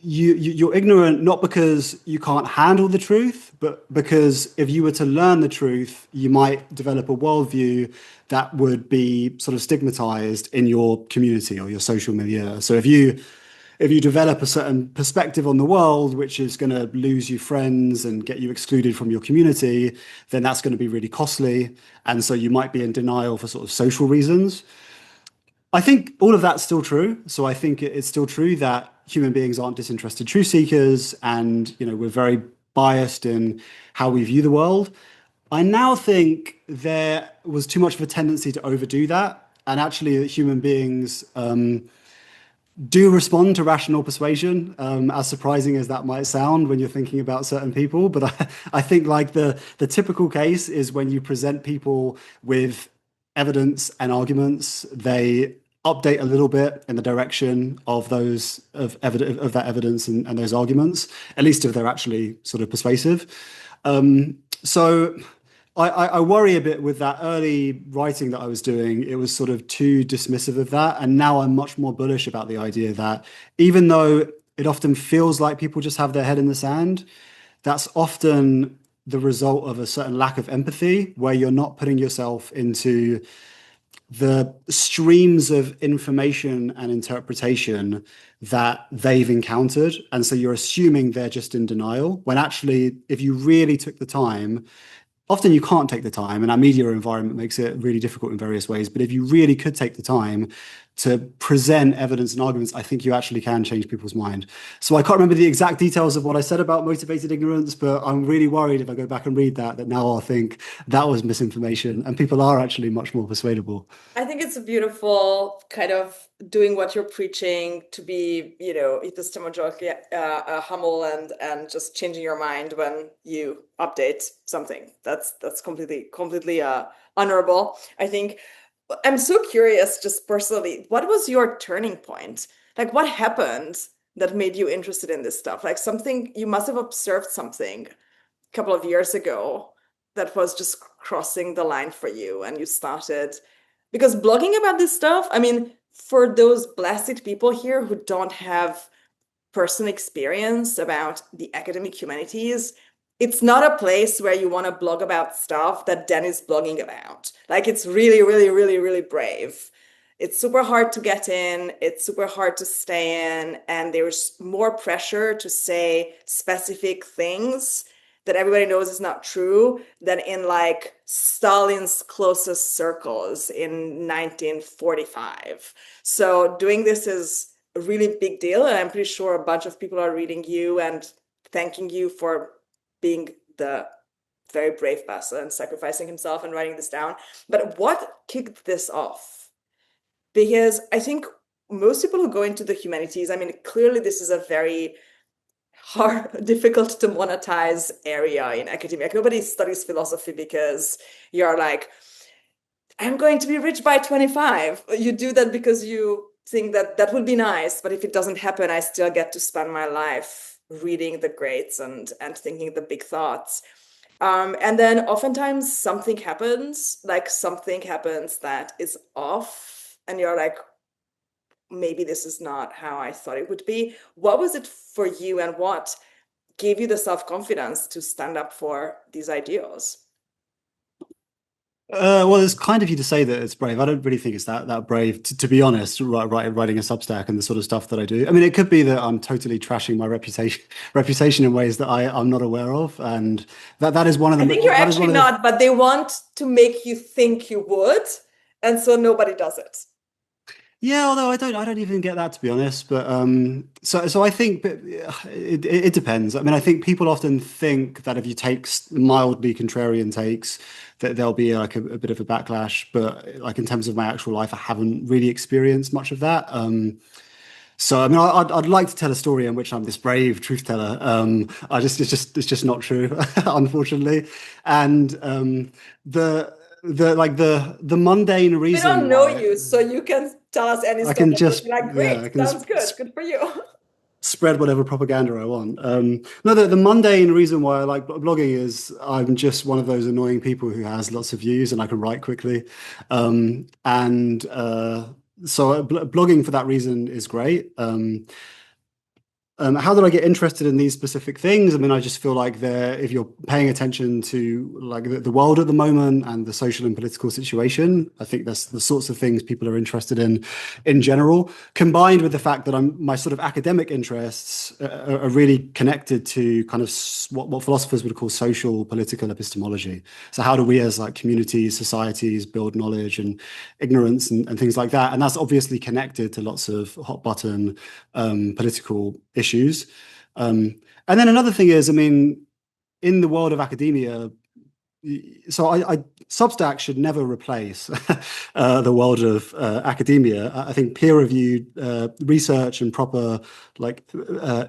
you're ignorant not because you can't handle the truth, but because if you were to learn the truth, you might develop a worldview that would be sort of stigmatized in your community or your social milieu. So if you develop a certain perspective on the world, which is going to lose you friends and get you excluded from your community, then that's going to be really costly. And so you might be in denial for sort of social reasons. I think all of that's still true. So I think it's still true that human beings aren't disinterested truth seekers, and we're very biased in how we view the world. I now think there was too much of a tendency to overdo that, and actually that human beings do respond to rational persuasion, as surprising as that might sound when you're thinking about certain people. But I think like the typical case is when you present people with evidence and arguments, they update a little bit in the direction of that evidence and those arguments, at least if they're actually sort of persuasive. So I worry a bit with that early writing that I was doing. It was sort of too dismissive of that. And now I'm much more bullish about the idea that even though it often feels like people just have their head in the sand, that's often the result of a certain lack of empathy, where you're not putting yourself into the streams of information and interpretation that they've encountered. And so you're assuming they're just in denial, when actually, if you really took the time, often you can't take the time, and our media environment makes it really difficult in various ways. But if you really could take the time to present evidence and arguments, I think you actually can change people's mind. So I can't remember the exact details of what I said about motivated ignorance, but I'm really worried if I go back and read that now I'll think that was misinformation, and people are actually much more persuadable. I think it's a beautiful kind of doing what you're preaching, to be, epistemologically humble and just changing your mind when you update something. That's completely honorable. I think I'm so curious, just personally, what was your turning point? Like, what happened that made you interested in this stuff? Like, something you must have observed something a couple of years ago that was just crossing the line for you, and you started, because blogging about this stuff, I mean, for those blessed people here who don't have personal experience about the academic humanities, it's not a place where you want to blog about stuff that Dan is blogging about. Like, it's really, really, really, really brave. It's super hard to get in, it's super hard to stay in, and there's more pressure to say specific things that everybody knows is not true than in like Stalin's closest circles in 1945. So doing this is a really big deal, and I'm pretty sure a bunch of people are reading you and thanking you for being the very brave person, sacrificing himself and writing this down. But what kicked this off? Because I think most people who go into the humanities, I mean, clearly this is a very hard, difficult to monetize area in academia. Nobody studies philosophy because you're like, I'm going to be rich by 25. You do that because you think that that would be nice, but if it doesn't happen, I still get to spend my life reading the greats and thinking the big thoughts. And then oftentimes something happens that is off, and you're like, maybe this is not how I thought it would be. What was it for you, and what gave you the self-confidence to stand up for these ideals? Well, it's kind of you to say that it's brave. I don't really think it's that brave, to be honest, writing a Substack and the sort of stuff that I do. I mean, it could be that I'm totally trashing my reputation in ways that I'm not aware of, and that is one of the. I think you're actually not, but they want to make you think you would, and so nobody does it. Yeah, although I don't even get that, to be honest. But so I think, but it depends. I mean, I think people often think that if you take mildly contrarian takes, that there'll be like a bit of a backlash. But like in terms of my actual life, I haven't really experienced much of that. So I mean, I'd like to tell a story in which I'm this brave truth teller. It's just not true, unfortunately. And the mundane reason. We don't know you, so you can tell us any story. I can just like, great, yeah, sounds good for you. Spread whatever propaganda I want. No, the mundane reason why I like blogging is I'm just one of those annoying people who has lots of views and I can write quickly. So blogging for that reason is great. How did I get interested in these specific things? I mean, I just feel like if you're paying attention to like the world at the moment and the social and political situation, I think that's the sorts of things people are interested in general, combined with the fact that my sort of academic interests are really connected to kind of what philosophers would call social political epistemology. So how do we as like communities, societies build knowledge and ignorance and things like that? And that's obviously connected to lots of hot button political issues. And then another thing is, I mean, in the world of academia, so I Substack should never replace the world of academia. I think peer-reviewed research and proper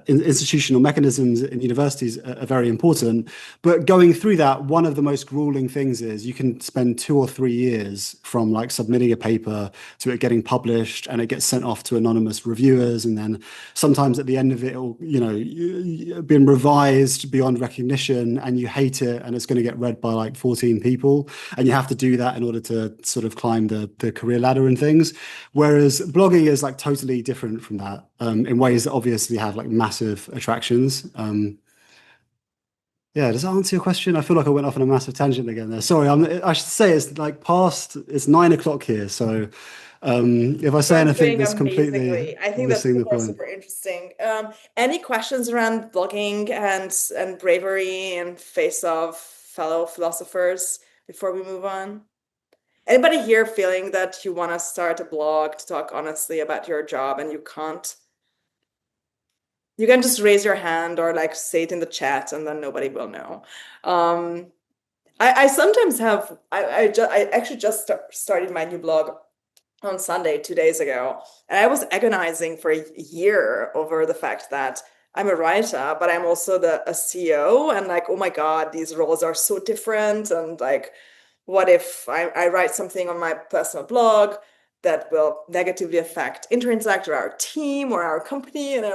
institutional mechanisms in universities are very important. But going through that, one of the most grueling things is you can spend 2 or 3 years from like submitting a paper to it getting published, and it gets sent off to anonymous reviewers, and then sometimes at the end of it, it'll been revised beyond recognition, and you hate it, and it's going to get read by like 14 people, and you have to do that in order to sort of climb the career ladder and things. Whereas blogging is like totally different from that in ways that obviously have like massive attractions. Yeah, does that answer your question? I feel like I went off on a massive tangent again there. Sorry, I should say it's like it's 9 o'clock here. So if I say You're anything doing that's completely amazingly. I think that's missing the super, point. super interesting. Any questions around blogging and bravery in face of fellow philosophers before we move on? Anybody here feeling that you want to start a blog to talk honestly about your job and you can't? You can just raise your hand or like say it in the chat and then nobody will know. I sometimes have I actually just started my new blog on Sunday 2 days ago, and I was agonizing for a year over the fact that I'm a writer, but I'm also a CEO, and like, oh my God, these roles are so different, and like, what if I write something on my personal blog that will negatively affect Interintellect or our team or our company? And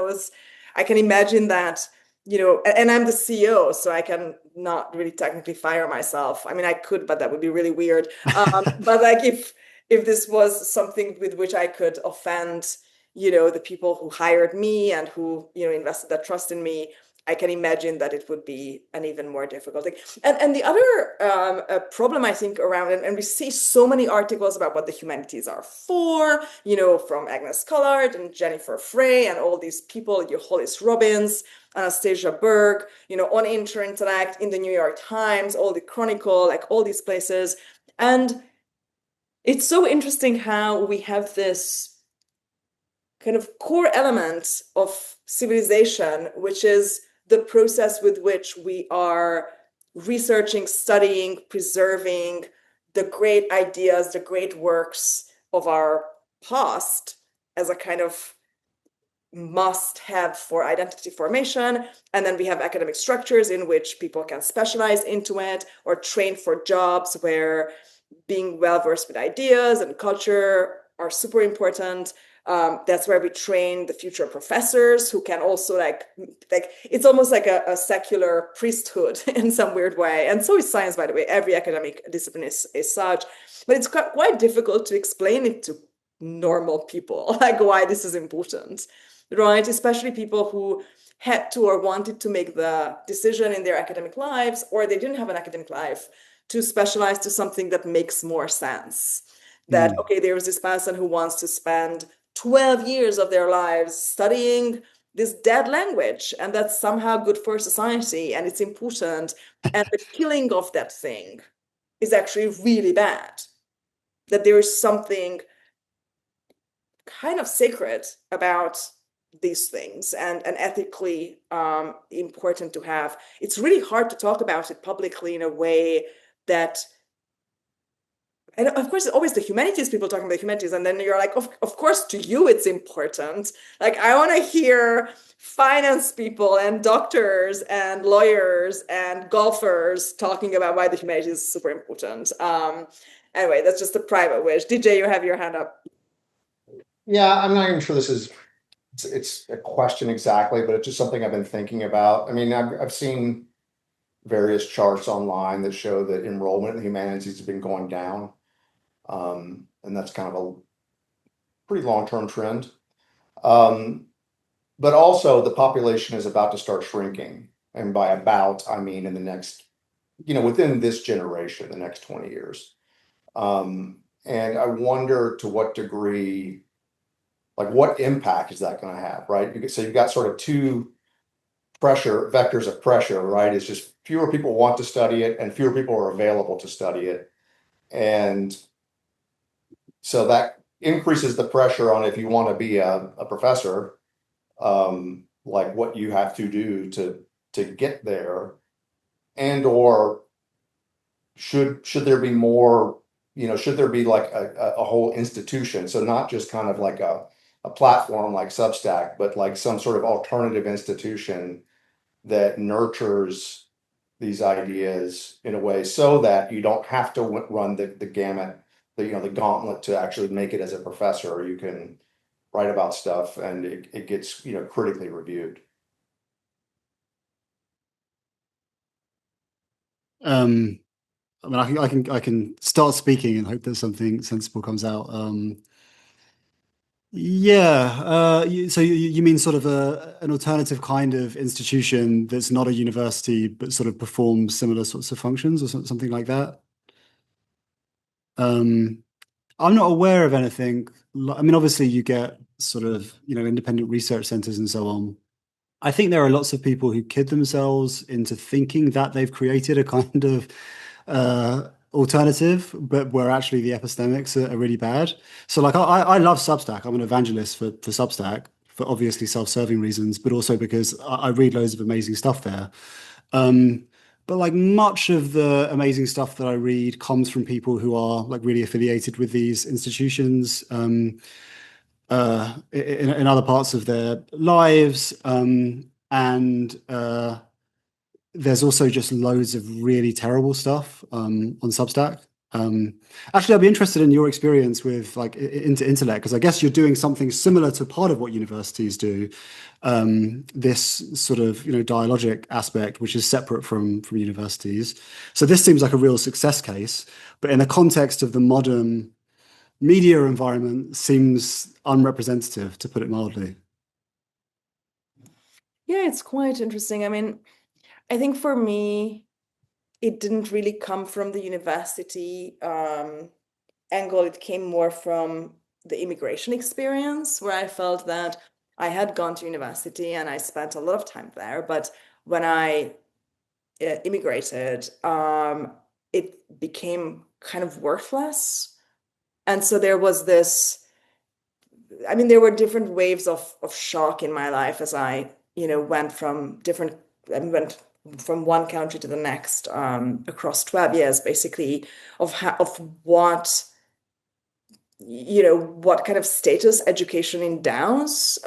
I can imagine that, and I'm the CEO, so I can not really technically fire myself. I mean, I could, but that would be really weird. But like if this was something with which I could offend, the people who hired me and who, invested that trust in me, I can imagine that it would be an even more difficult thing. And the other problem I think around, and we see so many articles about what the humanities are for, from Agnes Collard and Jennifer Frey and all these people, Hollis Robbins, Anastasia Berg, on Interintellect, in the New York Times, all the Chronicle, like all these places. And it's so interesting how we have this kind of core element of civilization, which is the process with which we are researching, studying, preserving the great ideas, the great works of our past as a kind of must have for identity formation. And then we have academic structures in which people can specialize into it or train for jobs where being well versed with ideas and culture are super important. That's where we train the future professors who can also like it's almost like a secular priesthood in some weird way. And so is science, by the way. Every academic discipline is such, but it's quite difficult to explain it to normal people, like why this is important, right? Especially people who had to or wanted to make the decision in their academic lives, or they didn't have an academic life, to specialize to something that makes more sense. That, okay, there's this person who wants to spend 12 years of their lives studying this dead language, and that's somehow good for society and it's important. And the killing of that thing is actually really bad. That there is something kind of sacred about these things and ethically important to have. It's really hard to talk about it publicly in a way that, and of course, it's always the humanities people talking about the humanities, and then you're like, of course, to you it's important. Like, I want to hear finance people and doctors and lawyers and golfers talking about why the humanities is super important. Anyway, that's just a private wish. DJ, you have your hand up. Yeah, I'm not even sure it's a question exactly, but it's just something I've been thinking about. I mean, I've seen various charts online that show that enrollment in the humanities has been going down. And that's kind of a pretty long-term trend. But also the population is about to start shrinking. And by about, I mean in the next, within this generation, the next 20 years. And I wonder to what degree, like what impact is that going to have, right? So you've got sort of two vectors of pressure, right? It's just fewer people want to study it and fewer people are available to study it. And so that increases the pressure on if you want to be a professor, like what you have to do to get there, and or should there be more, should there be like a whole institution? So not just kind of like a platform like Substack, but like some sort of alternative institution that nurtures these ideas in a way so that you don't have to run the gamut, the gauntlet to actually make it as a professor. You can write about stuff and it gets, critically reviewed. I mean, I can start speaking and hope that something sensible comes out. Yeah. So you mean sort of an alternative kind of institution that's not a university, but sort of performs similar sorts of functions or something like that? Um, I'm not aware of anything. I mean, obviously, you get sort of, independent research centers and so on. I think there are lots of people who kid themselves into thinking that they've created a kind of alternative, but where actually the epistemics are really bad. So, like, I love Substack. I'm an evangelist for Substack for obviously self-serving reasons, but also because I read loads of amazing stuff there. Um, but like much of the amazing stuff that I read comes from people who are like really affiliated with these institutions. In other parts of their lives. And there's also just loads of really terrible stuff on Substack. Um, Actually, I'd be interested in your experience with like Interintellect, because I guess you're doing something similar to part of what universities do. This sort of dialogic aspect, which is separate from universities. So this seems like a real success case, but in the context of the modern media environment seems unrepresentative, to put it mildly. Yeah, it's quite interesting. I mean, I think for me, it didn't really come from the university angle. It came more from the immigration experience, where I felt that I had gone to university and I spent a lot of time there. But when I immigrated, it became kind of worthless. And so there was this, I mean, there were different waves of shock in my life as I, went from different, I went from one country to the next, across 12 years, basically, of what, what kind of status education endows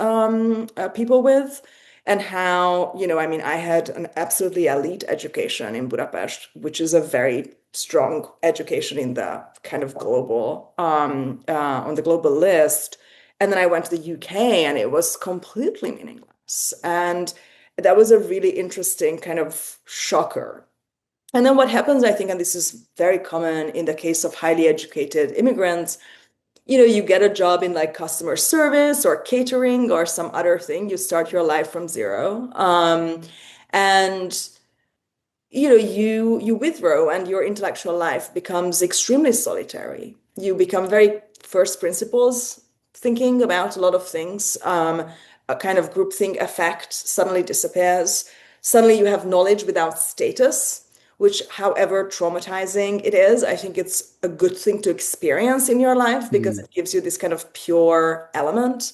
people with, and how, I mean, I had an absolutely elite education in Budapest, which is a very strong education in the kind of global, on the global list. And then I went to the UK and it was completely meaningless. And that was a really interesting kind of shocker. And then what happens, I think, and this is very common in the case of highly educated immigrants, you get a job in like customer service or catering or some other thing. You start your life from zero. And you withdraw and your intellectual life becomes extremely solitary. You become very first principles thinking about a lot of things. A kind of groupthink effect suddenly disappears. Suddenly you have knowledge without status, which, however traumatizing it is, I think it's a good thing to experience in your life because Mm. it gives you this kind of pure element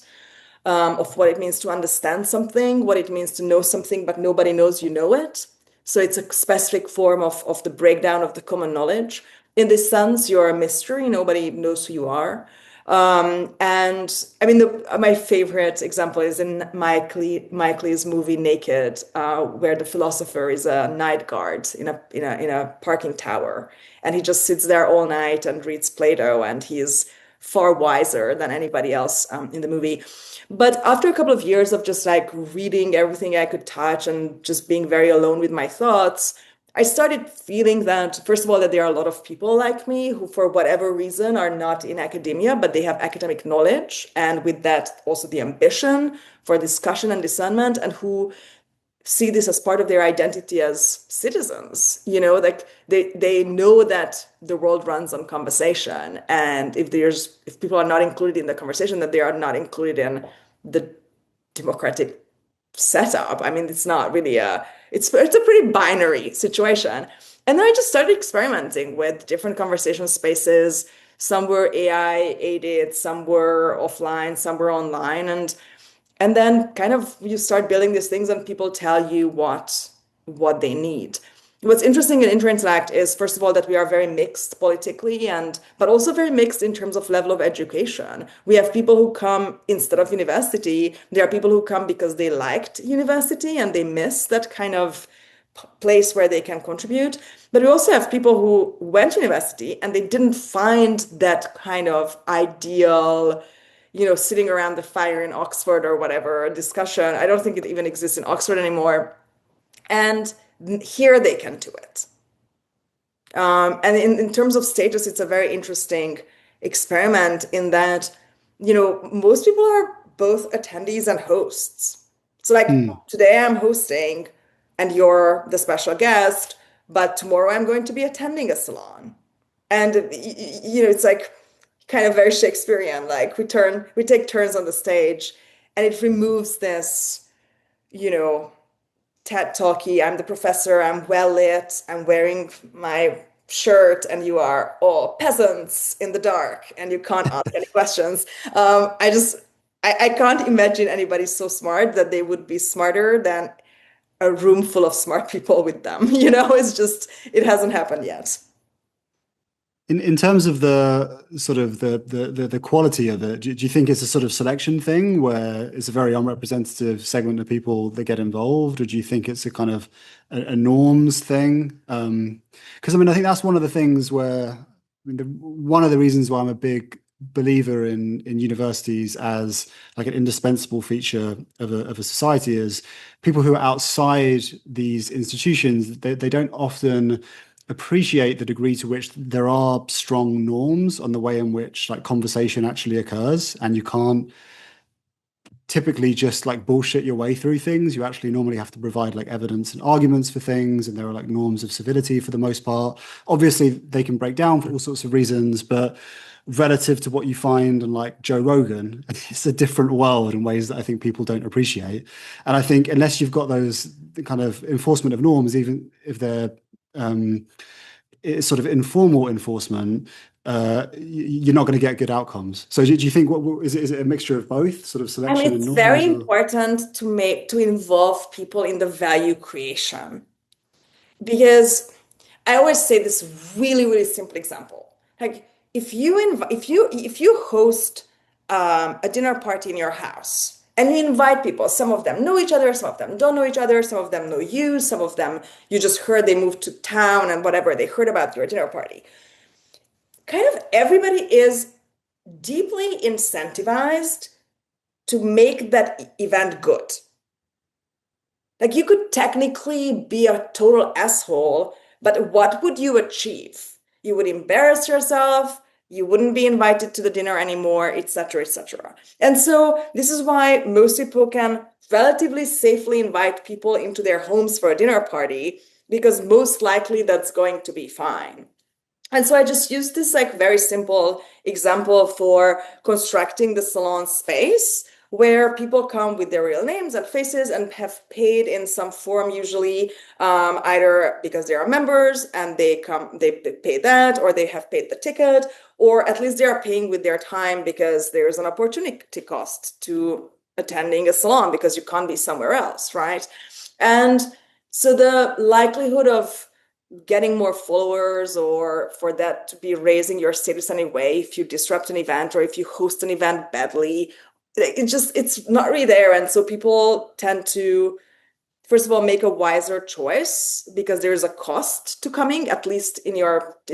of what it means to understand something, what it means to know something, but nobody knows you know it. So it's a specific form of the breakdown of the common knowledge. In this sense, you're a mystery. Nobody knows who you are. And I mean, my favorite example is in Mike Leigh's movie Naked, where the philosopher is a night guard in a parking tower, and he just sits there all night and reads Plato, and he's far wiser than anybody else in the movie. But after a couple of years of just like reading everything I could touch and just being very alone with my thoughts, I started feeling that, first of all, that there are a lot of people like me who, for whatever reason, are not in academia, but they have academic knowledge. And with that, also the ambition for discussion and discernment, and who see this as part of their identity as citizens. Like they know that the world runs on conversation, and if people are not included in the conversation, that they are not included in the democratic setup. I mean, it's not really it's a pretty binary situation. And then I just started experimenting with different conversation spaces. Some were AI aided, some were offline, some were online, and then kind of you start building these things and people tell you what they need. What's interesting in Interintellect is, first of all, that we are very mixed politically, and but also very mixed in terms of level of education. We have people who come instead of university. There are people who come because they liked university and they miss that kind of place where they can contribute. But we also have people who went to university and they didn't find that kind of ideal, sitting around the fire in Oxford or whatever discussion. I don't think it even exists in Oxford anymore. And here they can do it. And in terms of status, it's a very interesting experiment in that most people are both attendees and hosts. So like today I'm hosting and you're the special guest, but tomorrow I'm going to be attending a salon. And it's like kind of very Shakespearean, like we take turns on the stage, and it removes this, TED talky, I'm the professor, I'm well lit, I'm wearing my shirt, and you are all peasants in the dark, and you can't ask any questions. I can't imagine anybody so smart that they would be smarter than a room full of smart people with them. It hasn't happened yet. In terms of the sort of the quality of it, do you think it's a sort of selection thing where it's a very unrepresentative segment of people that get involved, or do you think it's a kind of a norms thing? Because I think that's one of the things where one of the reasons why I'm a big believer in universities as like an indispensable feature of a society is people who are outside these institutions, they don't often appreciate the degree to which there are strong norms on the way in which like conversation actually occurs, and you can't typically just like bullshit your way through things. You actually normally have to provide like evidence and arguments for things, and there are like norms of civility for the most part. Obviously they can break down for all sorts of reasons, but relative to what you find in like Joe Rogan, it's a different world in ways that I think people don't appreciate. And I think unless you've got those kind of enforcement of norms, even if they're it's sort of informal enforcement, you're not going to get good outcomes. So do you think is it a mixture of both, sort of selection and It's norms? very important to involve people in the value creation, because I always say this really, really simple example. Like if you host a dinner party in your house and you invite people, some of them know each other, some of them don't know each other, some of them know you, some of them you just heard they moved to town and whatever, they heard about your dinner party. Kind of everybody is deeply incentivized to make that event good. Like you could technically be a total asshole, but what would you achieve? You would embarrass yourself, you wouldn't be invited to the dinner anymore, etc., etc. And so this is why most people can relatively safely invite people into their homes for a dinner party, because most likely that's going to be fine. And so I just used this like very simple example for constructing the salon space, where people come with their real names and faces and have paid in some form, usually either because they are members and they pay that, or they have paid the ticket, or at least they are paying with their time because there's an opportunity cost to attending a salon because you can't be somewhere else, right? And so the likelihood of getting more followers, or for that to be raising your status anyway, if you disrupt an event or if you host an event badly, it's not really there. And so people tend to, first of all, make a wiser choice because there's a cost to coming, at least in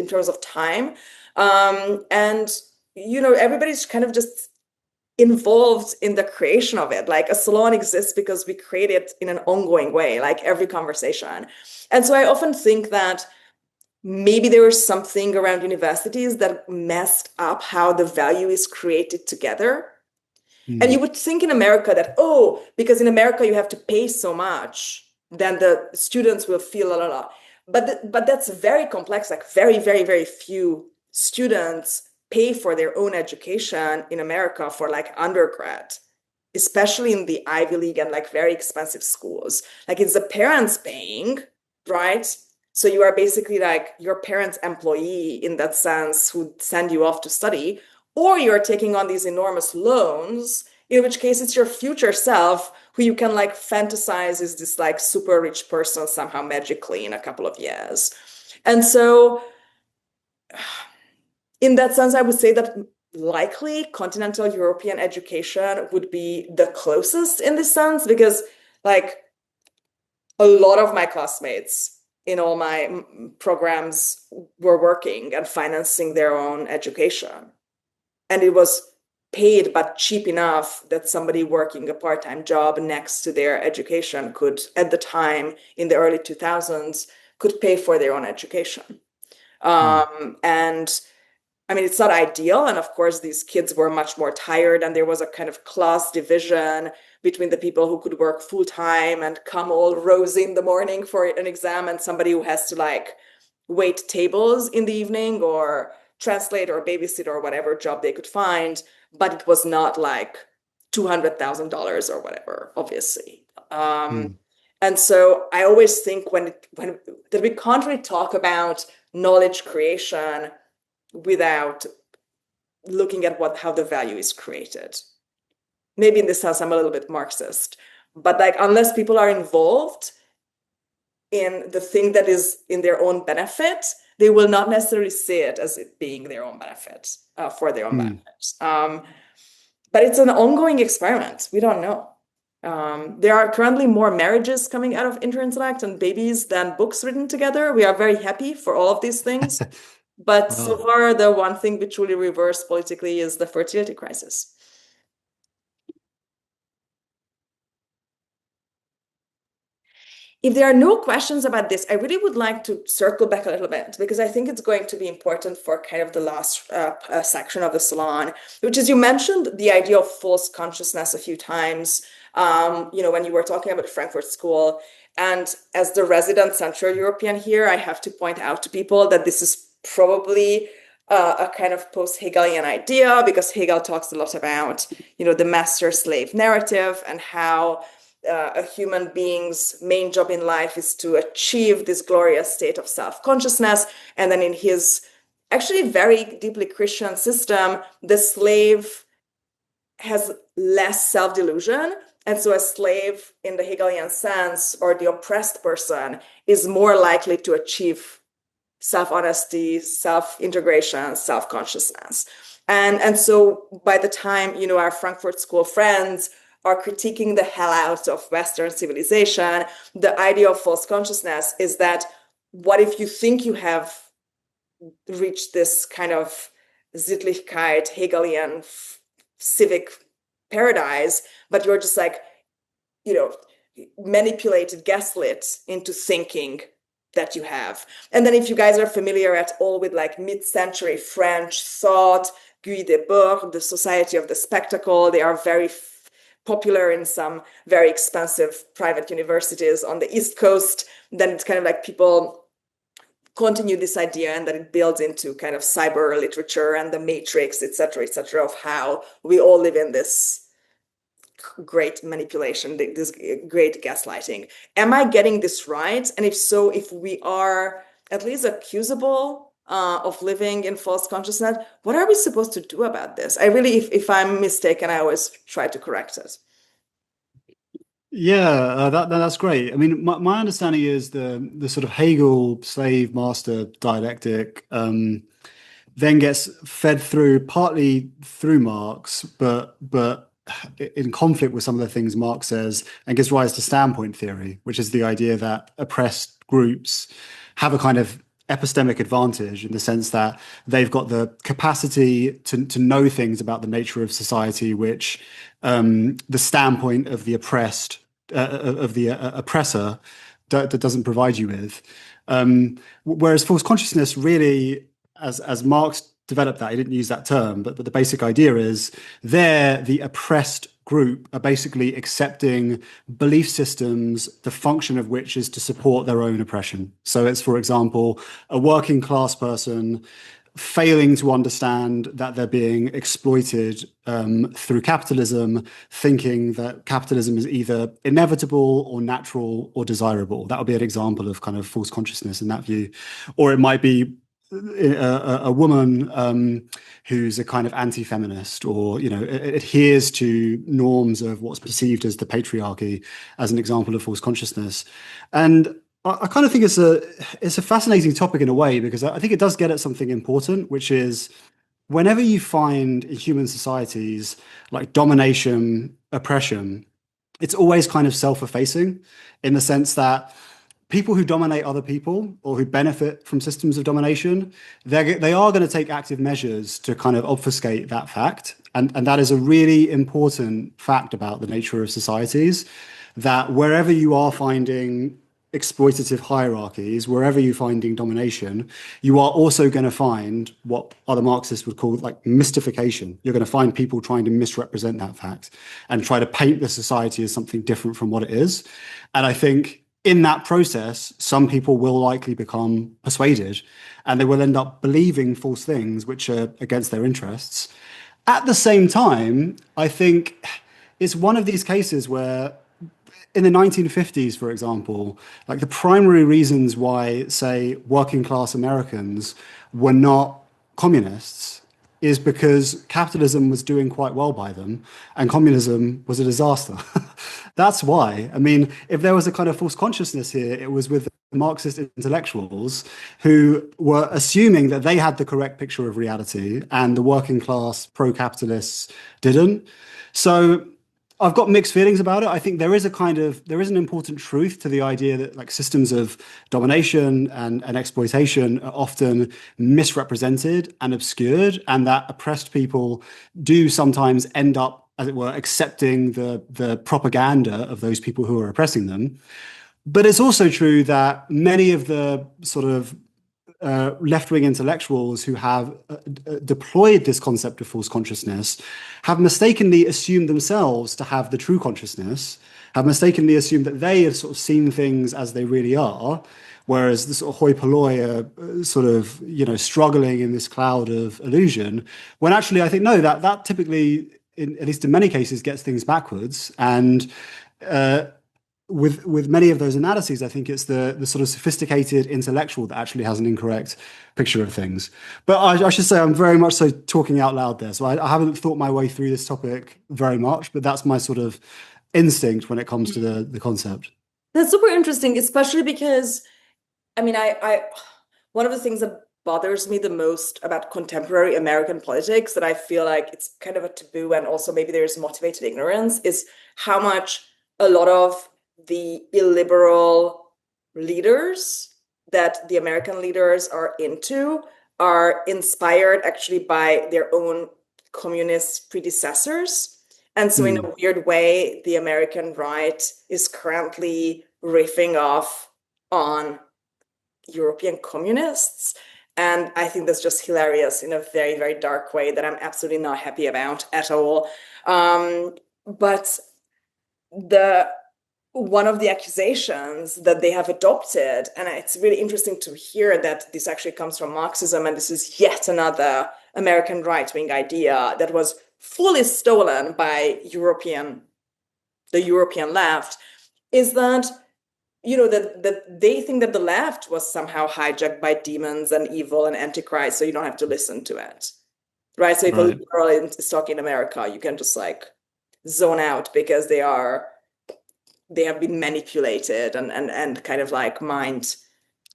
terms of time. And everybody's kind of just involved in the creation of it. Like a salon exists because we create it in an ongoing way, like every conversation. And so I often think that maybe there was something around universities that messed up how the value is created together. And you would think in America that, because in America you have to pay so much, then the students will feel la la la. But that's very complex. Like very, very, very few students pay for their own education in America for like undergrad, especially in the Ivy League and like very expensive schools. Like it's the parents paying, right? So you are basically like your parents' employee in that sense, who send you off to study, or you're taking on these enormous loans, in which case it's your future self who you can like fantasize is this like super rich person somehow magically in a couple of years. And so in that sense, I would say that likely continental European education would be the closest in this sense, because like a lot of my classmates in all my programs were working and financing their own education. And it was paid, but cheap enough that somebody working a part-time job next to their education could, at the time in the early 2000s, could pay for their own education. And I mean, it's not ideal. And of course, these kids were much more tired, and there was a kind of class division between the people who could work full time and come all rosy in the morning for an exam, and somebody who has to like wait tables in the evening or translate or babysit or whatever job they could find. But it was not like $200,000 or whatever, obviously. And so I always think that we can't really talk about knowledge creation without looking at how the value is created. Maybe in this sense, I'm a little bit Marxist, but like unless people are involved in the thing that is in their own benefit, they will not necessarily see it as it being their own benefit, for their own benefit. But it's an ongoing experiment. We don't know. There are currently more marriages coming out of Interintellect and babies than books written together. We are very happy for all of these things. But so far, the one thing we truly reverse politically is the fertility crisis. If there are no questions about this, I really would like to circle back a little bit, because I think it's going to be important for kind of the last section of the salon, which is, you mentioned the idea of false consciousness a few times, when you were talking about Frankfurt School. And as the resident Central European here, I have to point out to people that this is probably a kind of post-Hegelian idea, because Hegel talks a lot about, the master-slave narrative and how a human being's main job in life is to achieve this glorious state of self-consciousness. And then in his actually very deeply Christian system, the slave has less self-delusion. And so a slave in the Hegelian sense, or the oppressed person, is more likely to achieve self-honesty, self-integration, self-consciousness. And so by the time, our Frankfurt School friends are critiquing the hell out of Western civilization, the idea of false consciousness is that, what if you think you have reached this kind of Sittlichkeit, Hegelian civic paradise, but you're just like, manipulated, gaslit into thinking that you have. And then if you guys are familiar at all with like mid-century French thought, Guy Debord, the Society of the Spectacle, they are very popular in some very expensive private universities on the East Coast. Then it's kind of like people continue this idea, and that it builds into kind of cyber literature and the Matrix, et cetera, of how we all live in this great manipulation, this great gaslighting. Am I getting this right? And if so, if we are at least accusable of living in false consciousness, what are we supposed to do about this? I really, if I'm mistaken, I always try to correct it. Yeah, that's great. I mean, my understanding is the sort of Hegel slave master dialectic then gets fed through partly through Marx, but in conflict with some of the things Marx says, and gives rise to standpoint theory, which is the idea that oppressed groups have a kind of epistemic advantage in the sense that they've got the capacity to know things about the nature of society, which the standpoint of the oppressed, of the oppressor, doesn't provide you with. Whereas false consciousness really, as Marx developed that, he didn't use that term, but the basic idea is the oppressed group are basically accepting belief systems, the function of which is to support their own oppression. So it's, for example, a working class person failing to understand that they're being exploited through capitalism, thinking that capitalism is either inevitable or natural or desirable. That would be an example of kind of false consciousness in that view. Or it might be a woman who's a kind of anti-feminist, or adheres to norms of what's perceived as the patriarchy, as an example of false consciousness. And I kind of think it's a fascinating topic in a way, because I think it does get at something important, which is whenever you find in human societies like domination, oppression, it's always kind of self-effacing, in the sense that people who dominate other people, or who benefit from systems of domination, they are going to take active measures to kind of obfuscate that fact. And that is a really important fact about the nature of societies, that wherever you are finding exploitative hierarchies, wherever you're finding domination, you are also going to find what other Marxists would call like mystification. You're going to find people trying to misrepresent that fact and try to paint the society as something different from what it is. And I think in that process, some people will likely become persuaded and they will end up believing false things which are against their interests. At the same time, I think it's one of these cases where in the 1950s, for example, like the primary reasons why, say, working class Americans were not communists is because capitalism was doing quite well by them and communism was a disaster. That's why. I mean, if there was a kind of false consciousness here, it was with the Marxist intellectuals who were assuming that they had the correct picture of reality and the working class pro-capitalists didn't. So I've got mixed feelings about it. I think there is an important truth to the idea that like systems of domination and exploitation are often misrepresented and obscured, and that oppressed people do sometimes end up, as it were, accepting the propaganda of those people who are oppressing them. But it's also true that many of the sort of left-wing intellectuals who have deployed this concept of false consciousness have mistakenly assumed themselves to have the true consciousness, have mistakenly assumed that they have sort of seen things as they really are, whereas the sort of hoi polloi are sort of, struggling in this cloud of illusion, when actually I think, no, that typically, at least in many cases, gets things backwards. And with many of those analyses, I think it's the sort of sophisticated intellectual that actually has an incorrect picture of things. But I should say I'm very much so talking out loud there. So I haven't thought my way through this topic very much, but that's my sort of instinct when it comes to the concept. That's super interesting, especially because, I mean, I one of the things that bothers me the most about contemporary American politics, that I feel like it's kind of a taboo and also maybe there's motivated ignorance, is how much a lot of the illiberal leaders that the American leaders are into are inspired actually by their own communist predecessors. And so in a weird way, the American right is currently riffing off on European communists. And I think that's just hilarious in a very, very dark way that I'm absolutely not happy about at all. But one of the accusations that they have adopted, and it's really interesting to hear that this actually comes from Marxism, and this is yet another American right-wing idea that was fully stolen by the European left, is that that they think that the left was somehow hijacked by demons and evil and antichrist, so you don't have to listen to it, right? So if a liberal is talking in America, you can just like zone out because they have been manipulated and kind of like mind.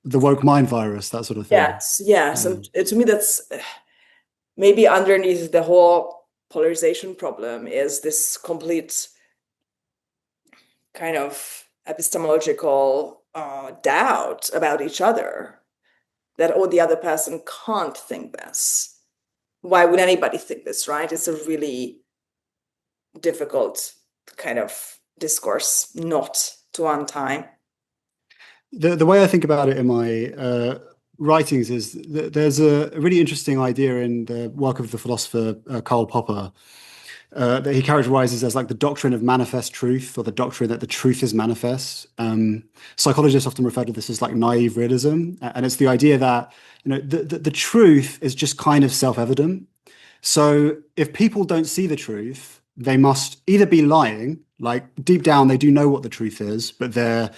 The woke mind virus, that sort of thing. Yes. Yeah. And to me, that's maybe underneath the whole polarization problem is this complete kind of epistemological doubt about each other, that, oh, the other person can't think this. Why would anybody think this, right? It's a really difficult kind of discourse not to untie. The way I think about it in my writings is that there's a really interesting idea in the work of the philosopher Karl Popper that he characterizes as like the doctrine of manifest truth, or the doctrine that the truth is manifest. Psychologists often refer to this as like naive realism, and it's the idea that the truth is just kind of self-evident. So if people don't see the truth, they must either be lying, like deep down they do know what the truth is, but they're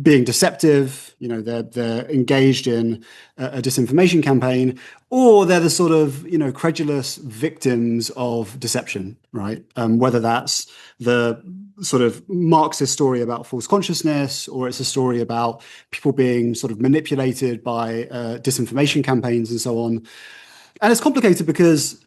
being deceptive, they're engaged in a disinformation campaign, or they're the sort of, credulous victims of deception, right? Whether that's the sort of Marxist story about false consciousness, or it's a story about people being sort of manipulated by disinformation campaigns and so on. And it's complicated because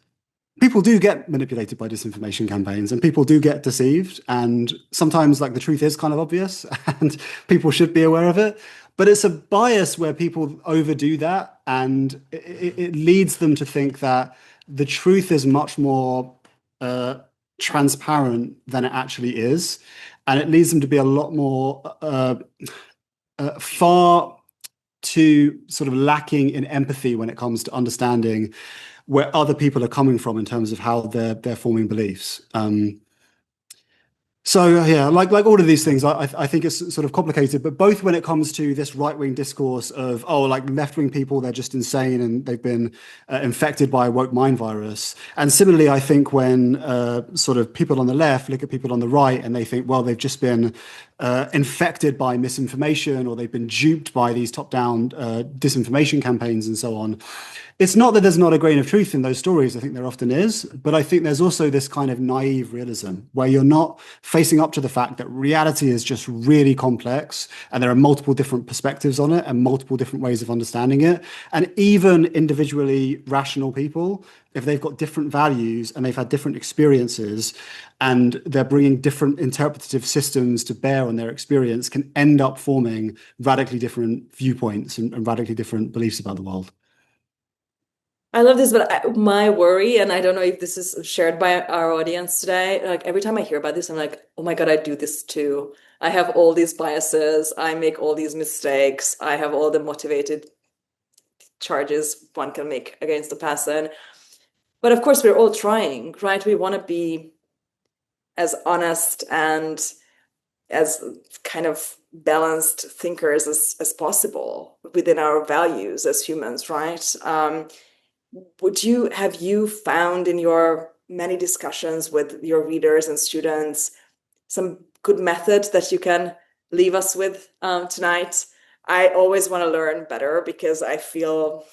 people do get manipulated by disinformation campaigns and people do get deceived. And sometimes like the truth is kind of obvious and people should be aware of it. But it's a bias where people overdo that. And it leads them to think that the truth is much more transparent than it actually is. And it leads them to be a lot more far too sort of lacking in empathy when it comes to understanding where other people are coming from in terms of how they're forming beliefs. So yeah, like all of these things, I think it's sort of complicated, but both when it comes to this right-wing discourse of, oh, like left-wing people, they're just insane and they've been infected by a woke mind virus. And similarly, I think when sort of people on the left look at people on the right and they think, well, they've just been infected by misinformation, or they've been duped by these top-down disinformation campaigns and so on. It's not that there's not a grain of truth in those stories. I think there often is, but I think there's also this kind of naive realism where you're not facing up to the fact that reality is just really complex and there are multiple different perspectives on it and multiple different ways of understanding it. And even individually rational people, if they've got different values and they've had different experiences and they're bringing different interpretative systems to bear on their experience, can end up forming radically different viewpoints and radically different beliefs about the world. I love this, but my worry, and I don't know if this is shared by our audience today, like every time I hear about this, I'm like, oh my God, I do this too. I have all these biases. I make all these mistakes. I have all the motivated charges one can make against a person. But of course, we're all trying, right? We want to be as honest and as kind of balanced thinkers as possible within our values as humans, right? Have you found in your many discussions with your readers and students some good methods that you can leave us with tonight? I always want to learn better because I feel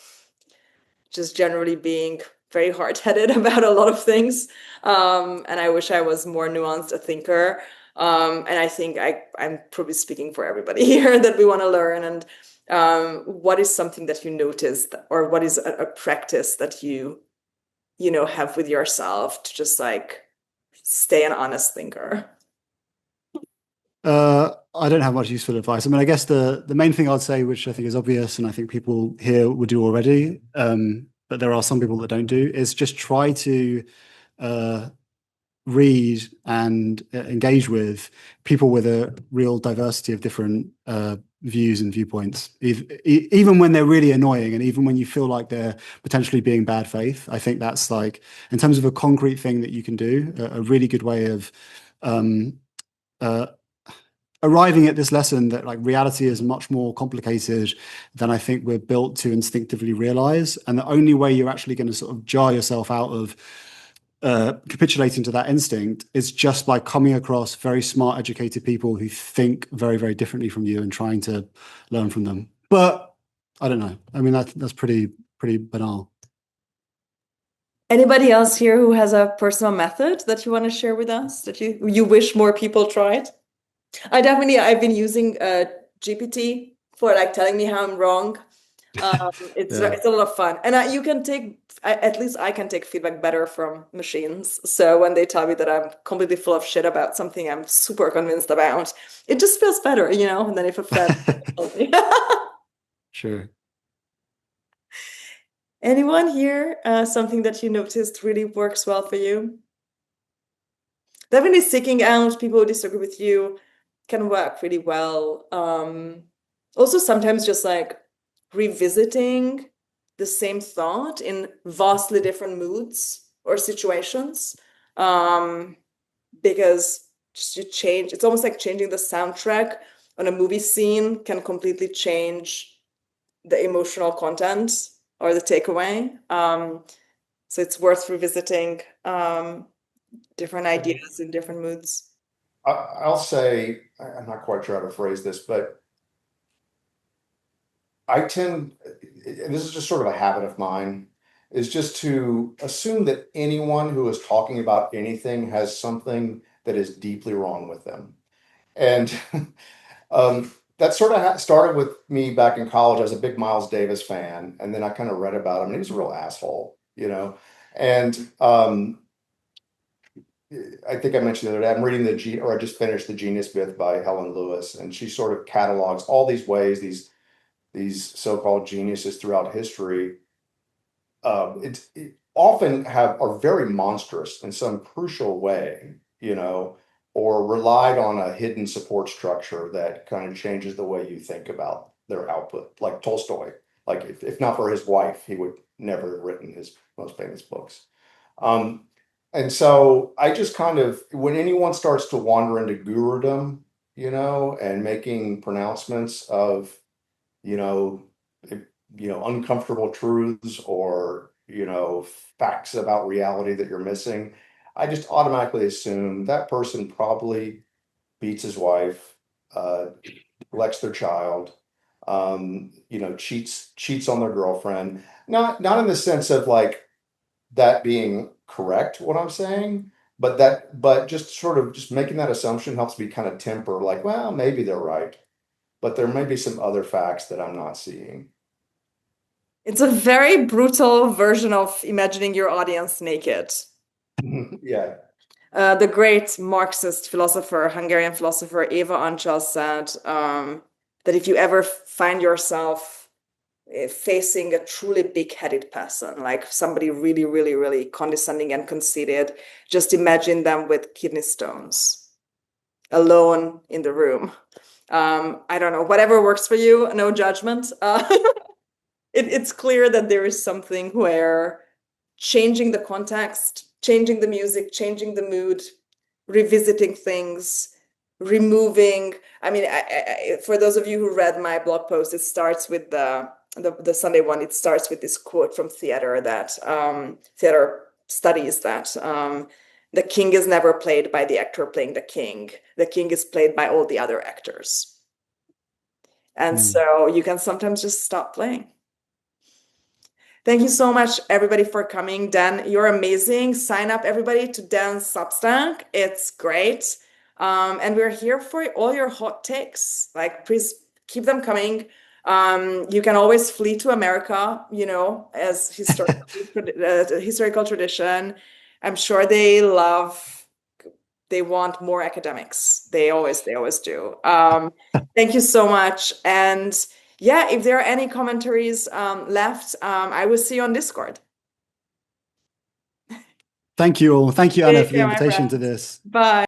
just generally being very hard-headed about a lot of things. And I wish I was more nuanced a thinker. And I think I'm probably speaking for everybody here that we want to learn. And what is something that you noticed, or what is a practice that you have with yourself to just like stay an honest thinker? I don't have much useful advice. I mean, I guess the main thing I'd say, which I think is obvious and I think people here would do already, but there are some people that don't do, is just try to read and engage with people with a real diversity of different views and viewpoints, even when they're really annoying and even when you feel like they're potentially being bad faith. I think that's, like, in terms of a concrete thing that you can do, a really good way of arriving at this lesson that, like, reality is much more complicated than I think we're built to instinctively realize. And the only way you're actually going to sort of jar yourself out of capitulating to that instinct is just by coming across very smart, educated people who think very, very differently from you and trying to learn from them. But I don't know. I mean, that's pretty banal. Anybody else here who has a personal method that you want to share with us that you wish more people tried? I've been using GPT for like telling me how I'm wrong. It's a lot of fun, and you can at least I can take feedback better from machines. So when they tell me that I'm completely full of shit about something I'm super convinced about, it just feels better, than if a friend told me. Sure. Anyone here, something that you noticed really works well for you? Definitely seeking out people who disagree with you can work really well. Also, sometimes just like revisiting the same thought in vastly different moods or situations, because it's almost like changing the soundtrack on a movie scene can completely change the emotional content or the takeaway. So it's worth revisiting different ideas in different moods. I'll say, I'm not quite sure how to phrase this, but I tend, and this is just sort of a habit of mine, is just to assume that anyone who is talking about anything has something that is deeply wrong with them. And that sort of started with me back in college. I was a big Miles Davis fan, and then I kind of read about him, and he was a real asshole, And I think I mentioned the other day, I'm reading I just finished The Genius Myth by Helen Lewis, and she sort of catalogs all these ways these so-called geniuses throughout history it often are very monstrous in some crucial way, or relied on a hidden support structure that kind of changes the way you think about their output, like Tolstoy. Like if not for his wife, he would never have written his most famous books. And so I just kind of, when anyone starts to wander into gurudom, and making pronouncements of, you know, uncomfortable truths or, facts about reality that you're missing, I just automatically assume that person probably beats his wife, neglects their child, cheats on their girlfriend. Not in the sense of like that being correct, what I'm saying, but just sort of just making that assumption helps me kind of temper, like, well, maybe they're right, but there may be some other facts that I'm not seeing. It's a very brutal version of imagining your audience naked. Yeah. The great Marxist philosopher, Hungarian philosopher Eva Ancsal said that if you ever find yourself facing a truly big-headed person, like somebody really, really, really condescending and conceited, just imagine them with kidney stones, alone in the room. I don't know, whatever works for you, no judgment. It's clear that there is something where changing the context, changing the music, changing the mood, revisiting things, removing. I mean, for those of you who read my blog post, it starts with the Sunday one. It starts with this quote from theater that theater studies that the king is never played by the actor playing the king. The king is played by all the other actors. And so you can sometimes just stop playing. Thank you so much, everybody, for coming. Dan, you're amazing. Sign up, everybody, to Dan's Substack. It's great. And we're here for all your hot takes. Like, please keep them coming. You can always flee to America, as historical tradition. I'm sure they want more academics. They always do. Thank you so much. And yeah, if there are any commentaries left, I will see you on Discord. Thank you all. Thank you, Anna, Take for the care, my invitation to friends. this. Bye.